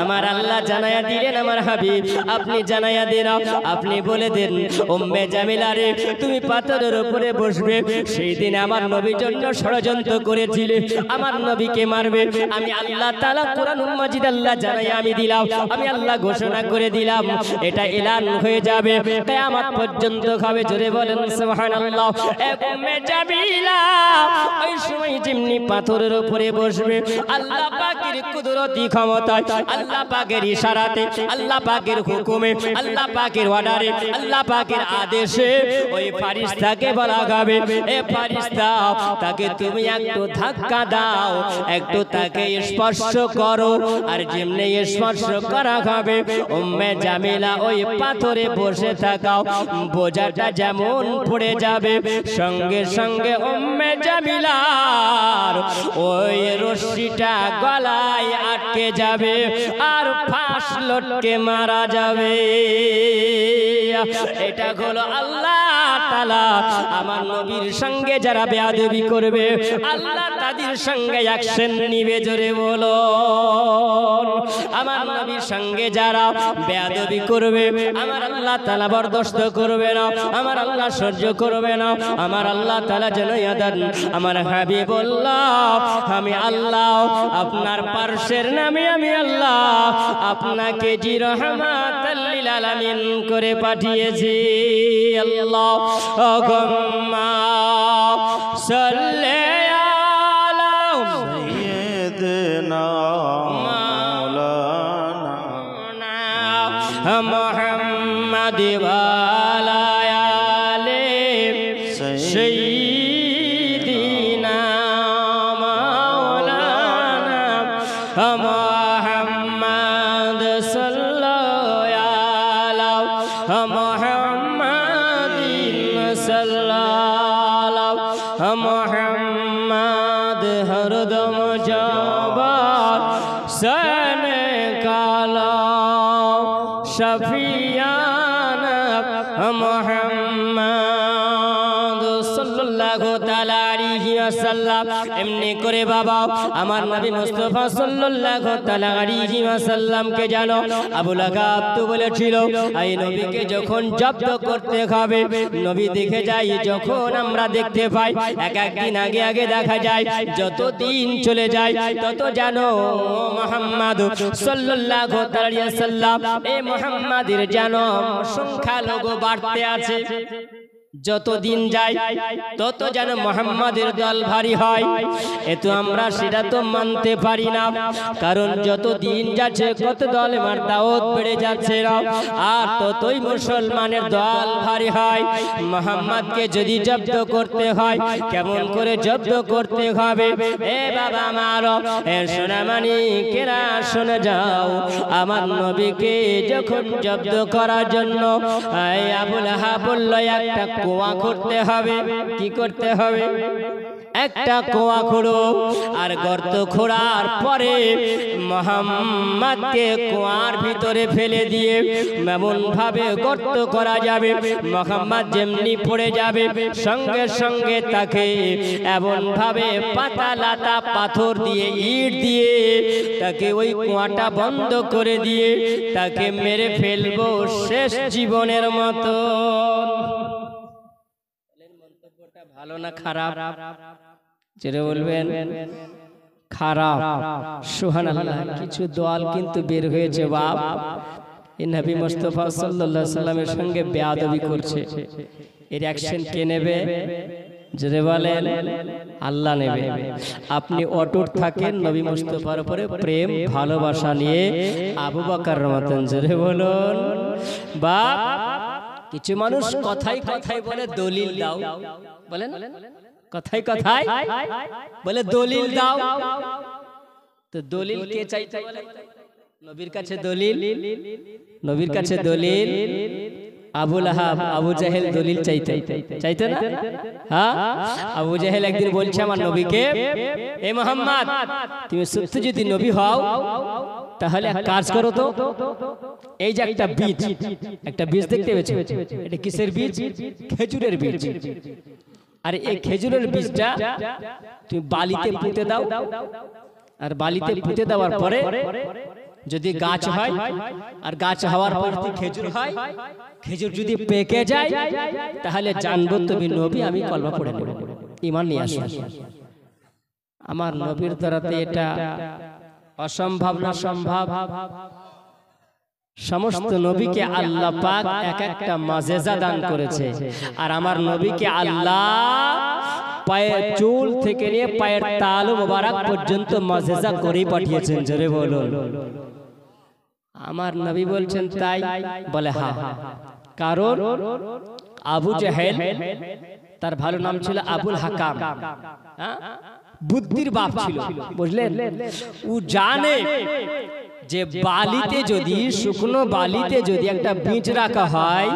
আমার আল্লাহ জানায়া দিলেন, আমার হাবিব আপনি জানায়া দেন, আপনি বলে দেন, উম্মে জামিলা রে, তুমি পাথরের উপরে বসবে। সেই দিন আমার নবীর জন্য ষড়যন্ত্র করেছিলে, আমার নবীকে মারবে। আমি আল্লাহ তাআলা কোরআনুল মাজিদ আল্লাহ জানাইয়া আমি দিলাম, আমি আল্লাহ ঘোষণা করে দিলাম, এটা এলান হয়ে যাবে, কিয়ামত পর্যন্ত হবে। জোরে বলেন সুবহানাল্লাহ। উম্মে জামিলা ওই সময় যেমনি পাথরের উপরে বসবে, আল্লাহ পাকের কুদরতি ক্ষমতায়, আল্লাহ পাকের ইশারাতে, আল্লাহ পাকের হুকুমে, আল্লাহ পাকের অর্ডারে, আল্লাহ পাকের আদেশে ওই ফেরেশতাকে বলা হবে, এ ফেরেশতা তাকে তুমি একটু ধাক্কা দাও, একটু তাকে স্পর্শ করো। আর যেমনি স্পর্শ করা হবে, উম্মে জামিলা ওই পাথরে বসে থাকাও বোঝাটা যেমন পড়ে যাবে, সঙ্গে সঙ্গে উম্মে জামিলার ওই রশ্মিটা গলায় আটকে যাবে, আর ফাঁস লটকে মারা যাবে। এটা হলো আল্লাহ তাআলা আমার নবীর সঙ্গে যারা বেয়াদবি করবে, আল্লাহ তাদের সঙ্গে অ্যাকশন নিবে। জোরে বলো। আমার নবীর সঙ্গে যারা বেয়াদবি করবে, আমার আল্লাহ তাআলা বরদাস্ত করবে না, আমার আল্লাহ সহ্য করবে না। আমার আল্লাহ তাআলা জানাইয়া দেন, আমার হাবিবুল্লাহ, আমি আল্লাহ আপনার পার্শ্বের নামে আমি আল্লাহ আপনাকে জি রাহমাতাল লিল আলামিন করে পাঠিয়েছি। আল্লাহুম্মা সাল্লি আলা সাইয়্যিদিনা মাওলানা মুহাম্মাদ ওয়া আলা আলি সাইয়্যিদিনা মাওলানা মুহাম্মাদ সাল্লাল্লাহু আলা মুহাম্মাদিন সাল্লাল্লাহু মুহাম্মাদ হরদম জবান সনে কালা শফিয়ানা মুহাম্মাদ সাল্লাল্লাহু তাআলা আলাইহি ওয়াসাল্লাম। এমনি করে বাবা আমার নবী মুস্তাফা সাল্লাল্লাহু তাআলা আলাইহি ওয়াসাল্লামকে জানো আবু লাহাব তো বলেছিল, এই নবীকে যখন জব্দ করতে হবে, নবী দেখে যাই, যখন আমরা দেখতে পাই এক একদিন আগে আগে দেখা যায়, যত দিন চলে যায় তত জানো মুহাম্মদ সাল্লাল্লাহু আলাইহি ওয়াসাল্লাম এই মুহাম্মাদের জানো সংখ্যালঘু বাড়তে আছে। যত দিন যায় তত যেন মুহাম্মাদের দল ভারী হয়। এতো আমরা সেটা তো মানতে পারি না, কারণ যত দিন যাচ্ছে কত দল দাওয়াত বেড়ে যাচ্ছে, আর ততই মুসলমানের দল ভারী হয়। মুহাম্মাদকে যদি জব্দ করতে হয়, কেমন করে জব্দ করতে হবে? এ বাবা আমার, এ সোনামানি কেরা শুনে যাও, আমার নবীকে যখন জব্দ করার জন্য আবু লাহাব বলল একটা কুয়া করতে হবে। কি করতে হবে? একটা কুয়া খোঁড়ো, আর গর্ত খোঁড়ার পরে মুহাম্মাদকে কুয়ার ভিতরে ফেলে দিয়ে এমন ভাবে গর্ত করা যাবে, মুহাম্মাদ যেমনি পড়ে যাবে সঙ্গে সঙ্গে তাকে এমন ভাবে পাতা লাতা পাথর দিয়ে ইট দিয়ে তাকে ওই কুয়াটা বন্ধ করে দিয়ে তাকে মেরে ফেলবো শেষ জীবনের মতো। ভালো না খারাপ? যেটা বলবেন খারাপ। সুবহানাল্লাহ। কিছু দল কিন্তু বের হয়েছে বাপ, এই নবী মুস্তাফা সাল্লাল্লাহু আলাইহি সাল্লামের সঙ্গে বেয়াদবি করছে। এর অ্যাকশন কে নেবে? যেটা বলেন আল্লাহ নেবে। আপনি অটুট থাকেন নবী মুস্তাফার উপরে প্রেম ভালোবাসা নিয়ে, আবু বকর মতন। যেটা বলুন বাপ, কিছু মানুষ কথাই কথাই বলে দলিল দাও, বলেন কথাই কথাই বলে দলিল দাও। তো দলিল কে চাইতে বলে? নবীর কাছে দলিল, নবীর কাছে দলিল। আবু লাহাব আবু জাহেল দলিল চাইতে না? হ্যাঁ, আবু জাহেল একদিন বলছে আমার নবীকে, এ মুহাম্মদ তুমি সত্যি যদি নবী হও তাহলে এক কাজ করো তো, এই যে একটা বীজ দেখতে পেয়েছো, এটা কিসের বীজ? খেজুরের বীজ। আর এই খেজুরের বীজটা তুমি বালিতে পুঁতে দাও, আর বালিতে পুঁতে দেওয়ার পরে যদি গাছ হয়, আর গাছ হওয়ার পর যদি খেজুর হয়, খেজুর যদি পেকে যায় তাহলে জানবো তুমি নবী, আমি কলমা পড়ে নেব, ঈমান নিয়ে আসি। আমার নবীর দ্বারাতে এটা অসম্ভব না সম্ভব? সমস্ত নবীকে আল্লাহ পাক এক একটা মাযেজা দান করেছে, আর আমার নবীকে আল্লাহ পায়ের চুল থেকে নিয়ে পায়ের তালু মোবারক পর্যন্ত মাযেজা করে পাঠিয়েছেন। জোরে বলুন। আমার নবী বলছেন তাই? বলে হ্যাঁ, কারণ আবু জাহেল, তার ভালো নাম ছিল আবুল হাকাম, বুদ্ধির বাপ ছিল, বুঝলেন? ও জানে যে বালিতে যদি, শুকনো বালিতে যদি একটা বীজ রাখা হয়,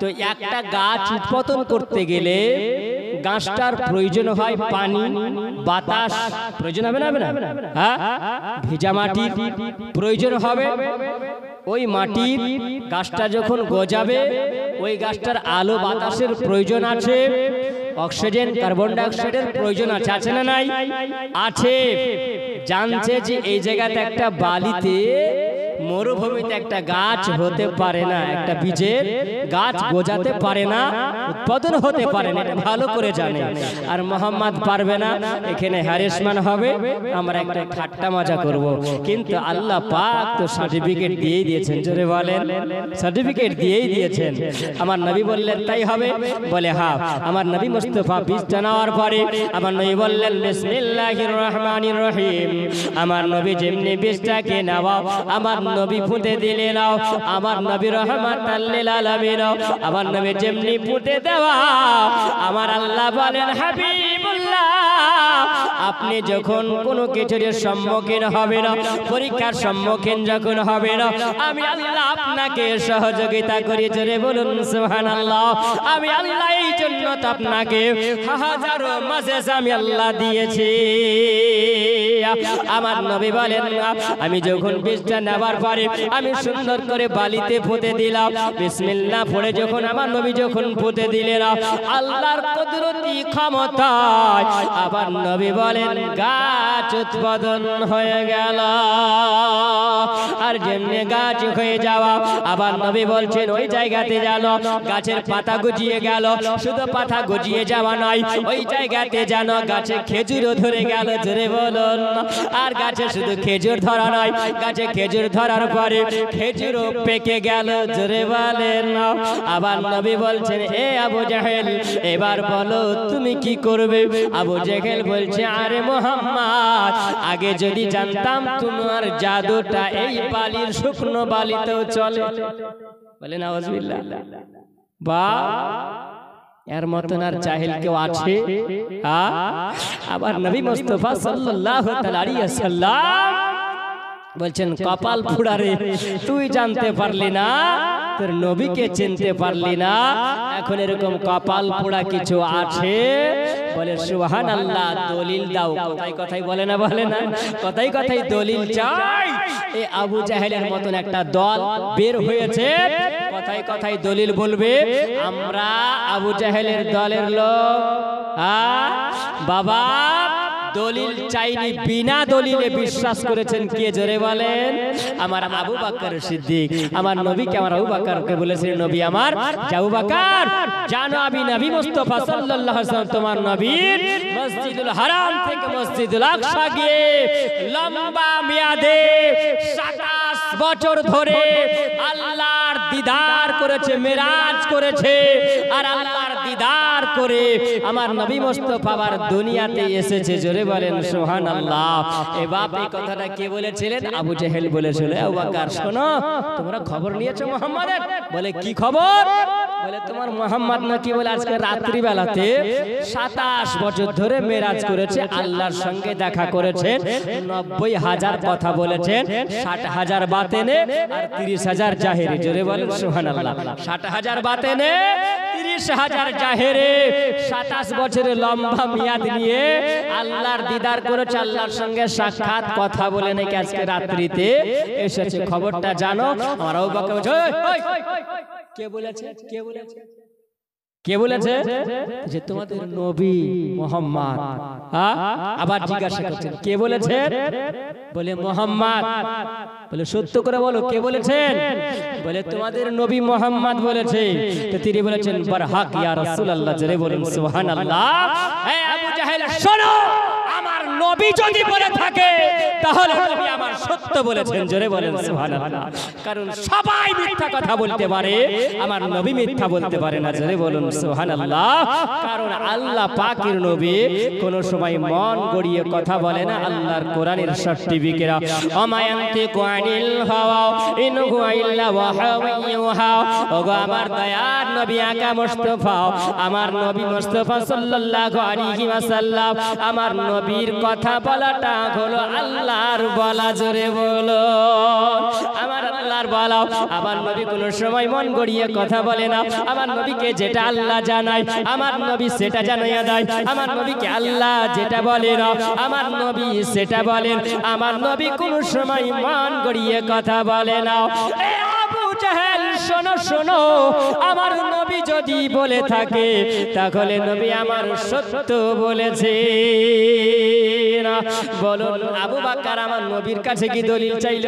তো একটা গাছ উৎপাদন করতে গেলে গাছটার প্রয়োজন হয় পানি, বাতাস প্রয়োজন হবে না? হ্যাঁ, ভেজা মাটির প্রয়োজন হবে। ওই মাটির গাছটা যখন গজাবে, ওই গাছটার আলো বাতাসের প্রয়োজন আছে, অক্সিজেন কার্বন ডাই অক্সাইডের প্রয়োজন আছে, আছে না নাই? আছে। জানছে যে এই জায়গাতে একটা বালিতে, মরুভূমিতে একটা গাছ হতে পারে না, একটা বীজের গাছ গজাতে পারে না, উৎপাদন হতে পারে না, এটা ভালো করে জানে। আর মুহাম্মদ পারবে না, এখানে হ্যারাসমেন্ট হবে, আমরা একটা ঠাট্টা মজা করব। কিন্তু আল্লাহ পাক তো সার্টিফিকেট দিয়েই দিয়েছেন। জোরে বলেন, সার্টিফিকেট দিয়েই দিয়েছেন। আমার নবী বললেন তাই হবে? বলে হ্যাঁ। আমার নবী মুস্তাফা বীজটা নেওয়ার পরে আমার নবী বললেন বিসমিল্লাহির রহমানির রহিম। আমার নবী যেমনি বীজটাকে নেওয়া, আমার নবী পুঁতে দিলে নাও, আমার নবী রহমাতাল লিল আলামিন। আমার নবী যেমনি পুঁতে দেওয়া, আমার আল্লাহ বলেন হাবিবুল্লাহ, আপনি যখন কোনো কিছুর সম্মুখীন হবে না, পরীক্ষার সম্মুখীন যখন হবে না, আমি আল্লাহ আপনাকে সহযোগিতা করি। জোরে বলুন সুবহানাল্লাহ। আমি আল্লাহ এই জন্য তো আপনাকে হাজারো মাযেজা আমি আল্লাহ দিয়েছি। আমার নবী বলেন আমি যখন বীজটা নেবার পরে আমি সুন্দর করে বালিতে পুঁতে দিলাম, বিসমিল্লাহ পড়ে যখন আমার নবী যখন পুঁতে দিলেন, আল্লাহর কুদরতি ক্ষমতায় আবার নবী বলেন গাছ উৎপাদন হয়ে গেল। আর যেমনি গাছ হয়ে যাওয়া, আবার নবী বলছেন ওই জায়গাতে যেন গাছের পাতা গজিয়ে গেল, শুধু পাতা গজিয়ে যাওয়া নয়, ওই জায়গাতে যেন গাছে খেজুরও ধরে গেল। জোরে বলুন না। আর গাছে শুধু খেজুর ধরা নয়, গাছে খেজুর ধরার পরে খেজুরও পেকে গেল, জোরে বলেন না। আবার নবী বলছেন, এ আবু জাহেল এবার বলো তুমি কি করবে? আবু জাহেল বলছে, আরে মুহাম্মদ, আগে যদি জানতাম তোমার জাদুটা এই বালির শুকনো বালিতেও চলে। বলেন আউযুবিল্লাহ। বা এর মতন আর জাহিল কেউ আছে? আবার নবী মুস্তাফা সাল্লাল্লাহু আলাইহি ওয়াসাল্লাম বলছেন, কপাল পোড়া রে, তুই জানতে পারলি না, তোর নবীকে চিনতে পারলি না, এখন এরকম কপাল পোড়া কিছু আছে? বলে সুবহানাল্লাহ, দলিল দাও। কথাই কথাই বলে না, বলে না, কথাই কথাই দলিল চাই। এই আবু জাহেলের মতন একটা দল বের হয়েছে, কথাই কথাই দলিল বলবে আমরা আবু জাহেলের দলের লোক। বাবা দলিল চাইনি, বিনা দলিলে বিশ্বাস করেছেন কে? জোরে বলেন। আমার আবু বকর সিদ্দিক। আমার নবীকে আমার আবু বকরকে বলেছিলেন, নবী আমার, আবু বকর জানো আমি নবী মুস্তাফা সাল্লাল্লাহু আলাইহি ওয়াসাল্লাম তোমার নবীর মসজিদুল হারাম থেকে মসজিদুল আকসা গিয়ে লম্বা মেয়াদে 27 বছর ধরে আল্লাহর দিদার করেছে, মেরাজ করেছে। আর আল্লাহর দিদার করে আমার নবী মুস্তাফা আবার দুনিয়াতে এসেছে। জোরে বলেন সুবহানাল্লাহ। এ বাপ এই কথাটা কে বলেছিলেন? আবু জাহেল বলেছিল। আবু বকর শোনো, তোমরা খবর নিয়েছো মুহাম্মাদের? বলে কি খবর? বলে তোমার মুহাম্মদ নাকি বলে আজকে রাত্রি বেলাতে 27 বছর ধরে মেরাজ করেছে, আল্লাহর সঙ্গে দেখা করেছেন, 90,000 কথা বলেছেন, 60,000 বাতেনে আর 30,000 জাহেরি। জোরে বলেন সুবহানাল্লাহ। 60,000 বাতেনে, 30,000 জাহেরে, 27 বছরের লম্বা মেয়াদ নিয়ে আল্লাহর দিদার করেছে, আল্লাহর সঙ্গে সাক্ষাৎ কথা বলে নাকি আজকে রাত্রিতে এসেছে। খবরটা জানো? আমার আবু বকর বলছে, কে বলেছে? কে বলেছে? কে বলেছে? যে তোমাদের নবী মুহাম্মদ। আবার জিজ্ঞাসা করছেন, কে বলেছে? বলে মুহাম্মদ। বলে সত্য করে বলো, কে বলেছেন? বলে তোমাদের নবী মুহাম্মদ বলেছে। তো তিনি বলেছেন, বারহাক ইয়া রাসূলুল্লাহ। জোরে বলেন সুবহানাল্লাহ। হে আবু জাহেল শোনো, আমার নবী যদি বলে থাকে তাহলে নবী আমার সত্য বলেছেন। জোরে বলেন সুবহানাল্লাহ। কারণ সবাই মিথ্যা কথা বলতে পারে, আমার নবী মিথ্যা বলতে পারে না। জোরে বলুন সুবহানাল্লাহ। কারণ আল্লাহ পাকের নবী কোন সময় মন গড়িয়ে কথা বলে না। আল্লাহর কোরআনের সার্টিফিকেট, আমায়ান্তিকু আনিল হাওয়া ইন হুয়া ইল্লা ওয়াহয়ুন ইউহা। ওগো আমার দয়ার নবী আকা মুস্তাফা, আমার নবী মুস্তাফা সাল্লাল্লাহু আলাইহি ওয়াসাল্লাম, আমার নবীর কথা বলাটা হলো আল্লাহর বলা। জোরে বলো, আমার আল্লাহর বলা। আমার নবী কোন সময় মন গড়িয়ে কথা বলে না। আমার নবীকে যেটা আল্লাহ জানায়, আমার নবী সেটা জানাইয়া দেয়। আমার নবীকে আল্লাহ যেটা বলে না, আমার নবী সেটা বলেন। আমার নবী কোন সময় মন গড়িয়ে কথা বলে না। আবু জাহেল শোনো শোনো, আমার নবী যদি বলে থাকে তাহলে নবী আমার সত্য বলেছে না। বলুন আবু বকর আমার নবীর কাছে কি দলিল চাইল?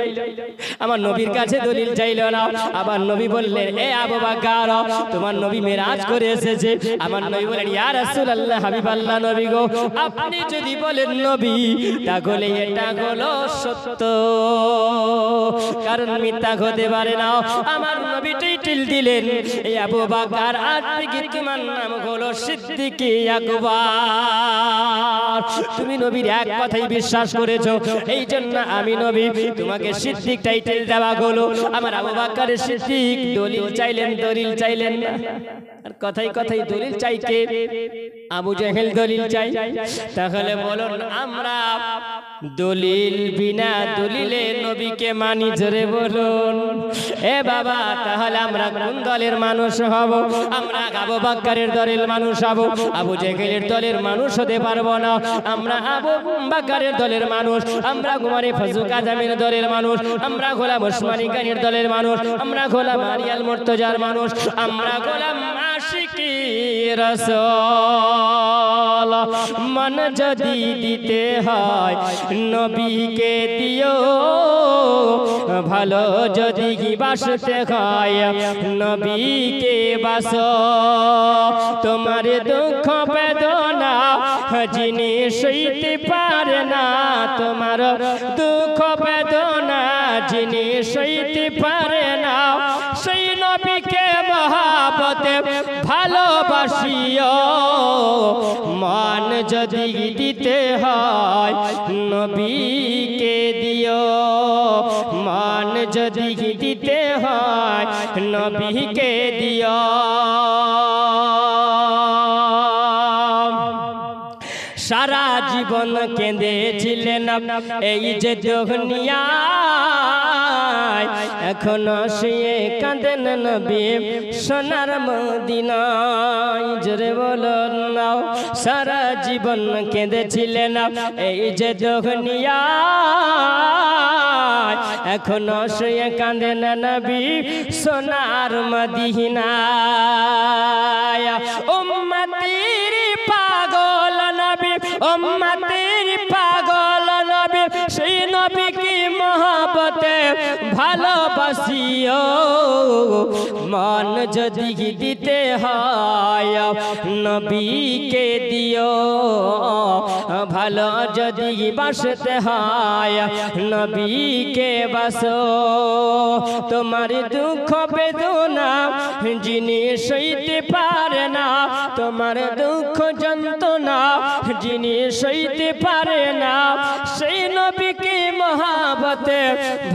আমার নবীর কাছে দলিল চাইল না। আবার নবী বললেন, এ আবু বকর তোমার নবী মেরাজ করে এসেছে। আমার নবী বলেন, ইয়া রাসূলুল্লাহ, হাবিবাল্লাহ নবী গো, আপনি যদি বলেন নবী তাহলে এটা হলো সত্য, কারণ মিথ্যা হতে পারে না। আমার নবী টাইটেল দিলেন, এই আবু বকর আজকে তোমার নাম হলো সিদ্দিক আকবর। তুমি নবীর এক কথাই বিশ্বাস করেছো, এই জন্য আমি নবী তোমাকে সিদ্দিক টাইটেল দেওয়া হলো। আমার আবু বকর সিদ্দিক। দলিল চাইলেন, দলিল চাইলেন না। আর কথাই কথাই দলিল চাইতে আবু জাহেল দলিল চাই। তাহলে বলুন আমরা দলিল বিনা দলিলে নবীকে মানি? জোরে বলুন। এ বাবা, তাহলে আমরা কোন দলের মানুষ হব? আমরা আবু বকরের দলের মানুষ হব, আবু জাহেলের দলের মানুষ হতে পারবো না। আমরা আবু বকরের দলের মানুষ, আমরা উমরে ফারুক আজমের দলের মানুষ, আমরা গোলাম ওসমানী গানির দলের মানুষ, আমরা গোলাম আরিয়াল মুর্তজার মানুষ, আমরা গোলাম আশিকি রাসূল। মান যদি দিতে হয় নবীকে দিও, ভালো যদি বাসতে হয় নবীকে বাসো। তোমার দুঃখ বেদনা যিনি সইতে পারে না, তোমার দুঃখ বেদনা যিনি সইতে পারে না, সেই নবীকে মহাবতে ভালোবাসিও। মান যদি দিতে হয় নবীকে দিও, মান যদি দিতে হয় নবীকে দিও। সারা জীবন কেঁদেছিলেন এই যে দুনিয়ায়, এখনো শুয়ে কাঁদেন নবী সোনার মদিনায়। জোরে বলো না। সারা জীবন কেঁদেছিলেন এই যে দুনিয়ায়, এখনো শুয়ে কাঁদেন নবী সোনার মদিনায়। উম্মতের পাগল নবী, উম্মতের পাগল নবী, সেই নবীকে মহব্বতে ভালোবাসিও। মান যদি দিতে হয় নবীকে দিও, ভালো যদি বাসতে হয় নবীকে বাসো। তোমার দুঃখ বেদনা যিনি সইতে পারে না, তোমার দুঃখ যন্ত্রণা যিনি সইতে পারে না, সেই নবীকে মহাবতে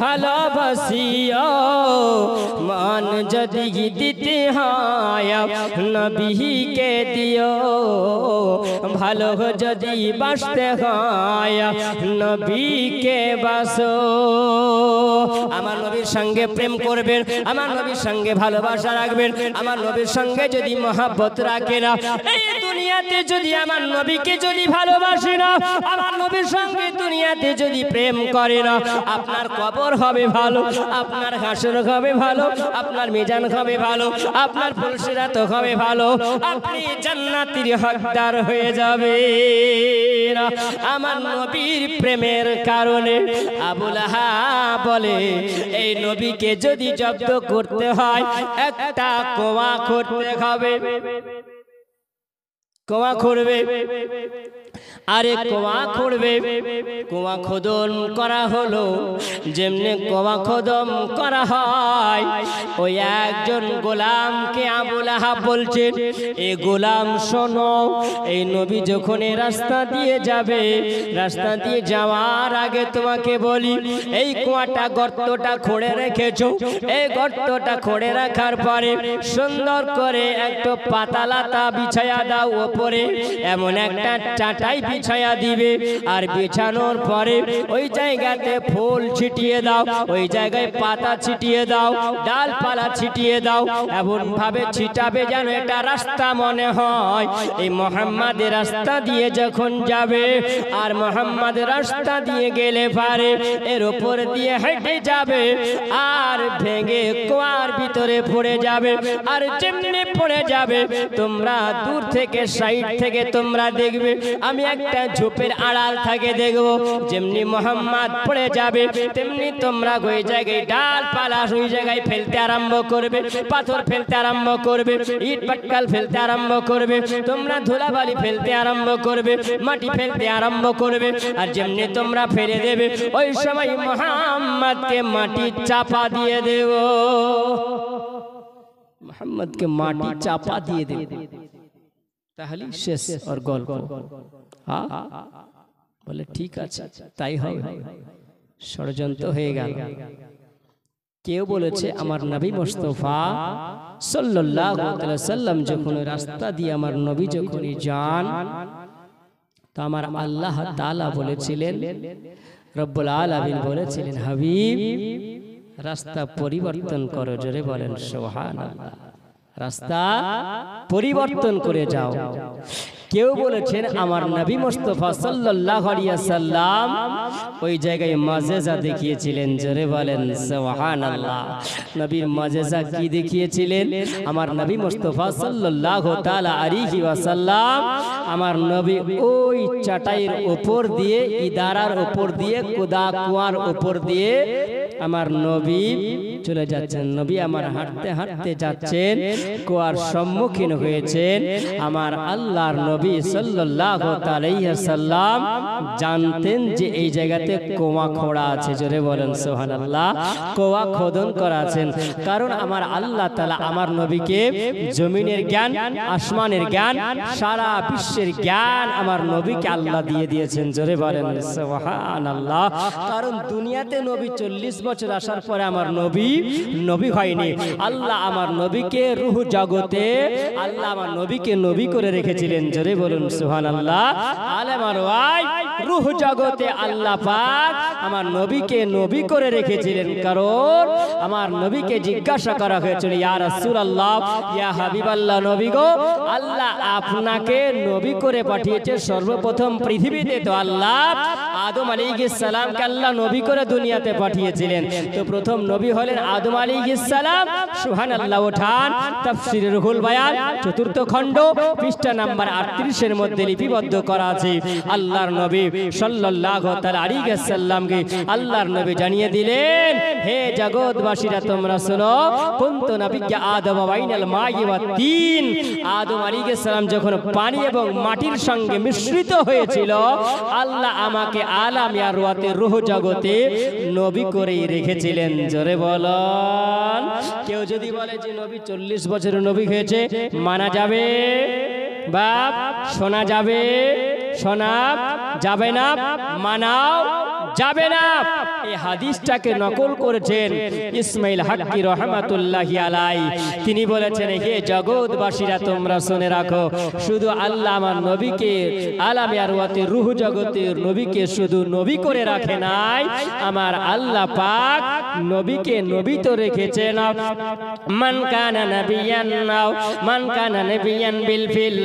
ভালোবাসিও। মান যদি দিতে হয় নবীকে দিও, ভালো যদি বাসতে হয় নবীকে বাসো। আমার নবীর সঙ্গে প্রেম করবেন, আমার নবীর সঙ্গে ভালোবাসা রাখবেন, আমার নবীর সঙ্গে যদি মহাব্বত রাখে না, এই দুনিয়াতে যদি আমার নবীকে যদি ভালোবাসে না, আমার নবীর সঙ্গে দুনিয়াতে যদি প্রেম করে না, আপনার কবর হবে ভালো, আপনার হাসর হবে ভালো, আপনার মিজান হবে ভালো, আপনার ফুলসিরাত হবে ভালো, আপনি জান্নাতের হকদার হয়ে যাবে। আমার নবীর প্রেমের কারণে আবু লাহাব বলে এই নবীকে যদি জব্দ করতে হয় একটা কোয়া করতে হবে। কোয়া করবে, আরে কোয়া করবে, কোয়া খোদন করা হলো। যেমনি কোয়া খোদন করা হয়, ওই একজন গোলামকে আবু লাহাব বলছেন, এ গোলাম শোনো, এই নবী যখন এই রাস্তা দিয়ে যাবে, রাস্তা দিয়ে যাওয়ার আগে তোমাকে বলি, এই কুয়াটা গর্তটা খোঁড়ে রেখেছো, এই গর্তটা খোঁড়ে রাখার পরে সুন্দর করে একটা পাতালাতা বিছায়া দাও, ওপরে এমন একটা চাটাই বিছায়া দিবে, আর বিছানোর পরে ওই জায়গাতে ফুল ছিটিয়ে দাও, ওই জায়গায় পাতা ছিটিয়ে দাও, ডালপালা ছিটিয়ে দাও, এমন ভাবে ছিটাবে যেন এটা রাস্তা মনে হয়। এই মুহাম্মাদের রাস্তা দিয়ে যখন যাবে, আর মুহাম্মাদ রাস্তা দিয়ে গেলে পারে এর উপর দিয়ে হেঁটে যাবে, আর ভেঙে কুয়ার ভিতরে পড়ে যাবে। আর যেমনি পড়ে যাবে, তোমরা দূর থেকে সাইড থেকে তোমরা দেখবে, আমি একটা ঝোপের আড়াল থেকে দেখবো, যেমনি মুহাম্মাদ পড়ে যাবে, তেমনি তোমরা ওই জায়গায় ডালপালা ওই জায়গায় ফেলতে আরম্ভ করবে, পাথর ফেলতে আরম্ভ করবে, ইট পাটকেল ফেলতে আরম্ভ করবে, তোমরা ধুলাবালি ফেলতে আরম্ভ করবে, মাটি ফেলতে আরম্ভ করবে। আর যেমনি তোমরা ফেলে দেবে, ওই সময় মুহাম্মাদকে মাটি চাপা দিয়ে দেব, মুহাম্মাদকে মাটি চাপা দিয়ে দেব, তাহলে শেষ আর গল্প। বলে ঠিক আছে, তাই হবে। ষড়যন্ত্র হয়ে গেল। কেউ বলেছে আমার নবী মুস্তাফা সাল্লাল্লাহু আলাইহি ওয়াসাল্লাম যখন রাস্তা দিয়ে আমার নবী যখন যান, তো আমার আল্লাহ তাআলা বলেছিলেন, রব্বুল আলামিন বলেছিলেন, হাবিব রাস্তা পরিবর্তন করো। জোরে বলেন সুবহানাল্লাহ। রাস্তা পরিবর্তন করে যাও। কেউ বলেছেন আমার নবী মুস্তাফা সাল্লাল্লাহু আলাইহি ওয়াসাল্লাম ওই জায়গায় মাজেজা দেখিয়েছিলেন। জোরে বলেন সুবহানাল্লাহ। নবীর মাজেজা কি দেখিয়েছিলেন? আমার নবী মুস্তাফা সাল্লাল্লাহু তাআলা আলাইহি ওয়াসাল্লাম আমার নবী ওই চাটাইয়ের উপর দিয়ে, ইদারার উপর দিয়ে, কুদা কুয়ার উপর দিয়ে আমার নবী চলে যাচ্ছেন। নবী আমার হাঁটতে হাঁটতে যাচ্ছেন, কুয়ার সম্মুখীন হয়েছেন। আমার আল্লাহর নবী সাল্লাল্লাহু আলাইহি ওয়াসাল্লাম জানতেন যে এই জায়গাতে কুয়া খোঁড়া আছে। জোরে বলেন সুবহানাল্লাহ। কুয়া খোদন করা আছেন, কারণ আমার আল্লাহ তাআলা আমার নবীকে জমিনের জ্ঞান, আসমানের জ্ঞান, সারা বিশ্বের জ্ঞান আমার নবীকে আল্লাহ দিয়ে দিয়েছেন। জোরে বলেন সুবহানাল্লাহ। কারণ দুনিয়াতে নবী 40 বছর আসার পরে আমার নবী হয়নি। আল্লাহ আমার নবীকে রূহ জগতে আল্লাহ আমার নবীকে নবী করে রেখেছিলেন। জোরে বলুন সুবহানাল্লাহ। আলেম আর ওয়াই রূহ জগতে আল্লাহ পাক আমার নবীকে নবী করে রেখেছিলেন। কারণ আমার নবীকে জিজ্ঞাসা করা হয়েছিল, ইয়া রাসূলুল্লাহ, ইয়া হাবিবাল্লাহ, নবী গো, আল্লাহ আপনাকে নবী করে পাঠিয়েছে। সর্বপ্রথম পৃথিবীতে তো আল্লাহ আদম আলাইহিস সালামকে আল্লাহ নবী করে দুনিয়াতে পাঠিয়েছিলেন। তো প্রথম নবী হলেন আদম আলাইহিস সালাম। সুবহানাল্লাহ। ওঠান তাফসীর রুহুল বায়ান 4th খণ্ড পৃষ্ঠা নাম্বার 38 এর মধ্যে লিপিবদ্ধ করা আছে। আল্লাহর নবী সাল্লাল্লাহু তাআলা আলাইহি ওয়াসাল্লামকে আল্লাহর নবী জানিয়ে দিলেন, হে জগৎবাসীরা তোমরা শোনো, কুনতু নাবিয়্যা আদম বাইনাল মাই ওয়াত তিন। আদম আলাইহিস সালাম যখন পানি এবং মাটির সঙ্গে মিশ্রিত হয়েছিল, আল্লাহ আমাকে আলাম ইয়া রুয়াতে রূহ জগতে নবী করে রেখেছিলেন। জোরে বলেন। কেউ যদি বলে যে নবী 40 বছরের নবী হয়েছে, মানা যাবে? বাপ শোনা যাবে? শোনা যাবে না, মানাও যাবে না। এই হাদিসটাকে নকল করেছেন ইসমাইল হাক্কি রহমাতুল্লাহি আলাইহি। তিনি বলেছেন, হে জগৎবাসীরা তোমরা শুনে রাখো, শুধু আল্লাহ আমার নবীকে আলামে আরওয়াতে রূহ জগতের নবীকে শুধু নবী করে রাখে নাই, আমার আল্লাহ পাক নবীকে নবী তো রেখেছেন। মান কানা নাবিয়ান নাও মান কানা নাবিয়ান বিল ফিল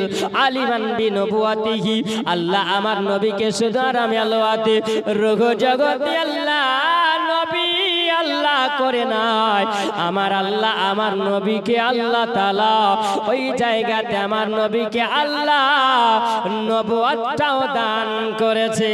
আলিমান বিনবুয়াতিহি। আল্লাহ আমার নবীকে শুধু আলামে আরওয়াতে রূহ জগতে আল্লাহ নবী আল্লাহ করে নাই, আমার আল্লাহ আমার নবীকে আল্লাহ তাআলা ওই জায়গাতে আমার নবীকে আল্লাহ নবুয়তটাও দান করেছে।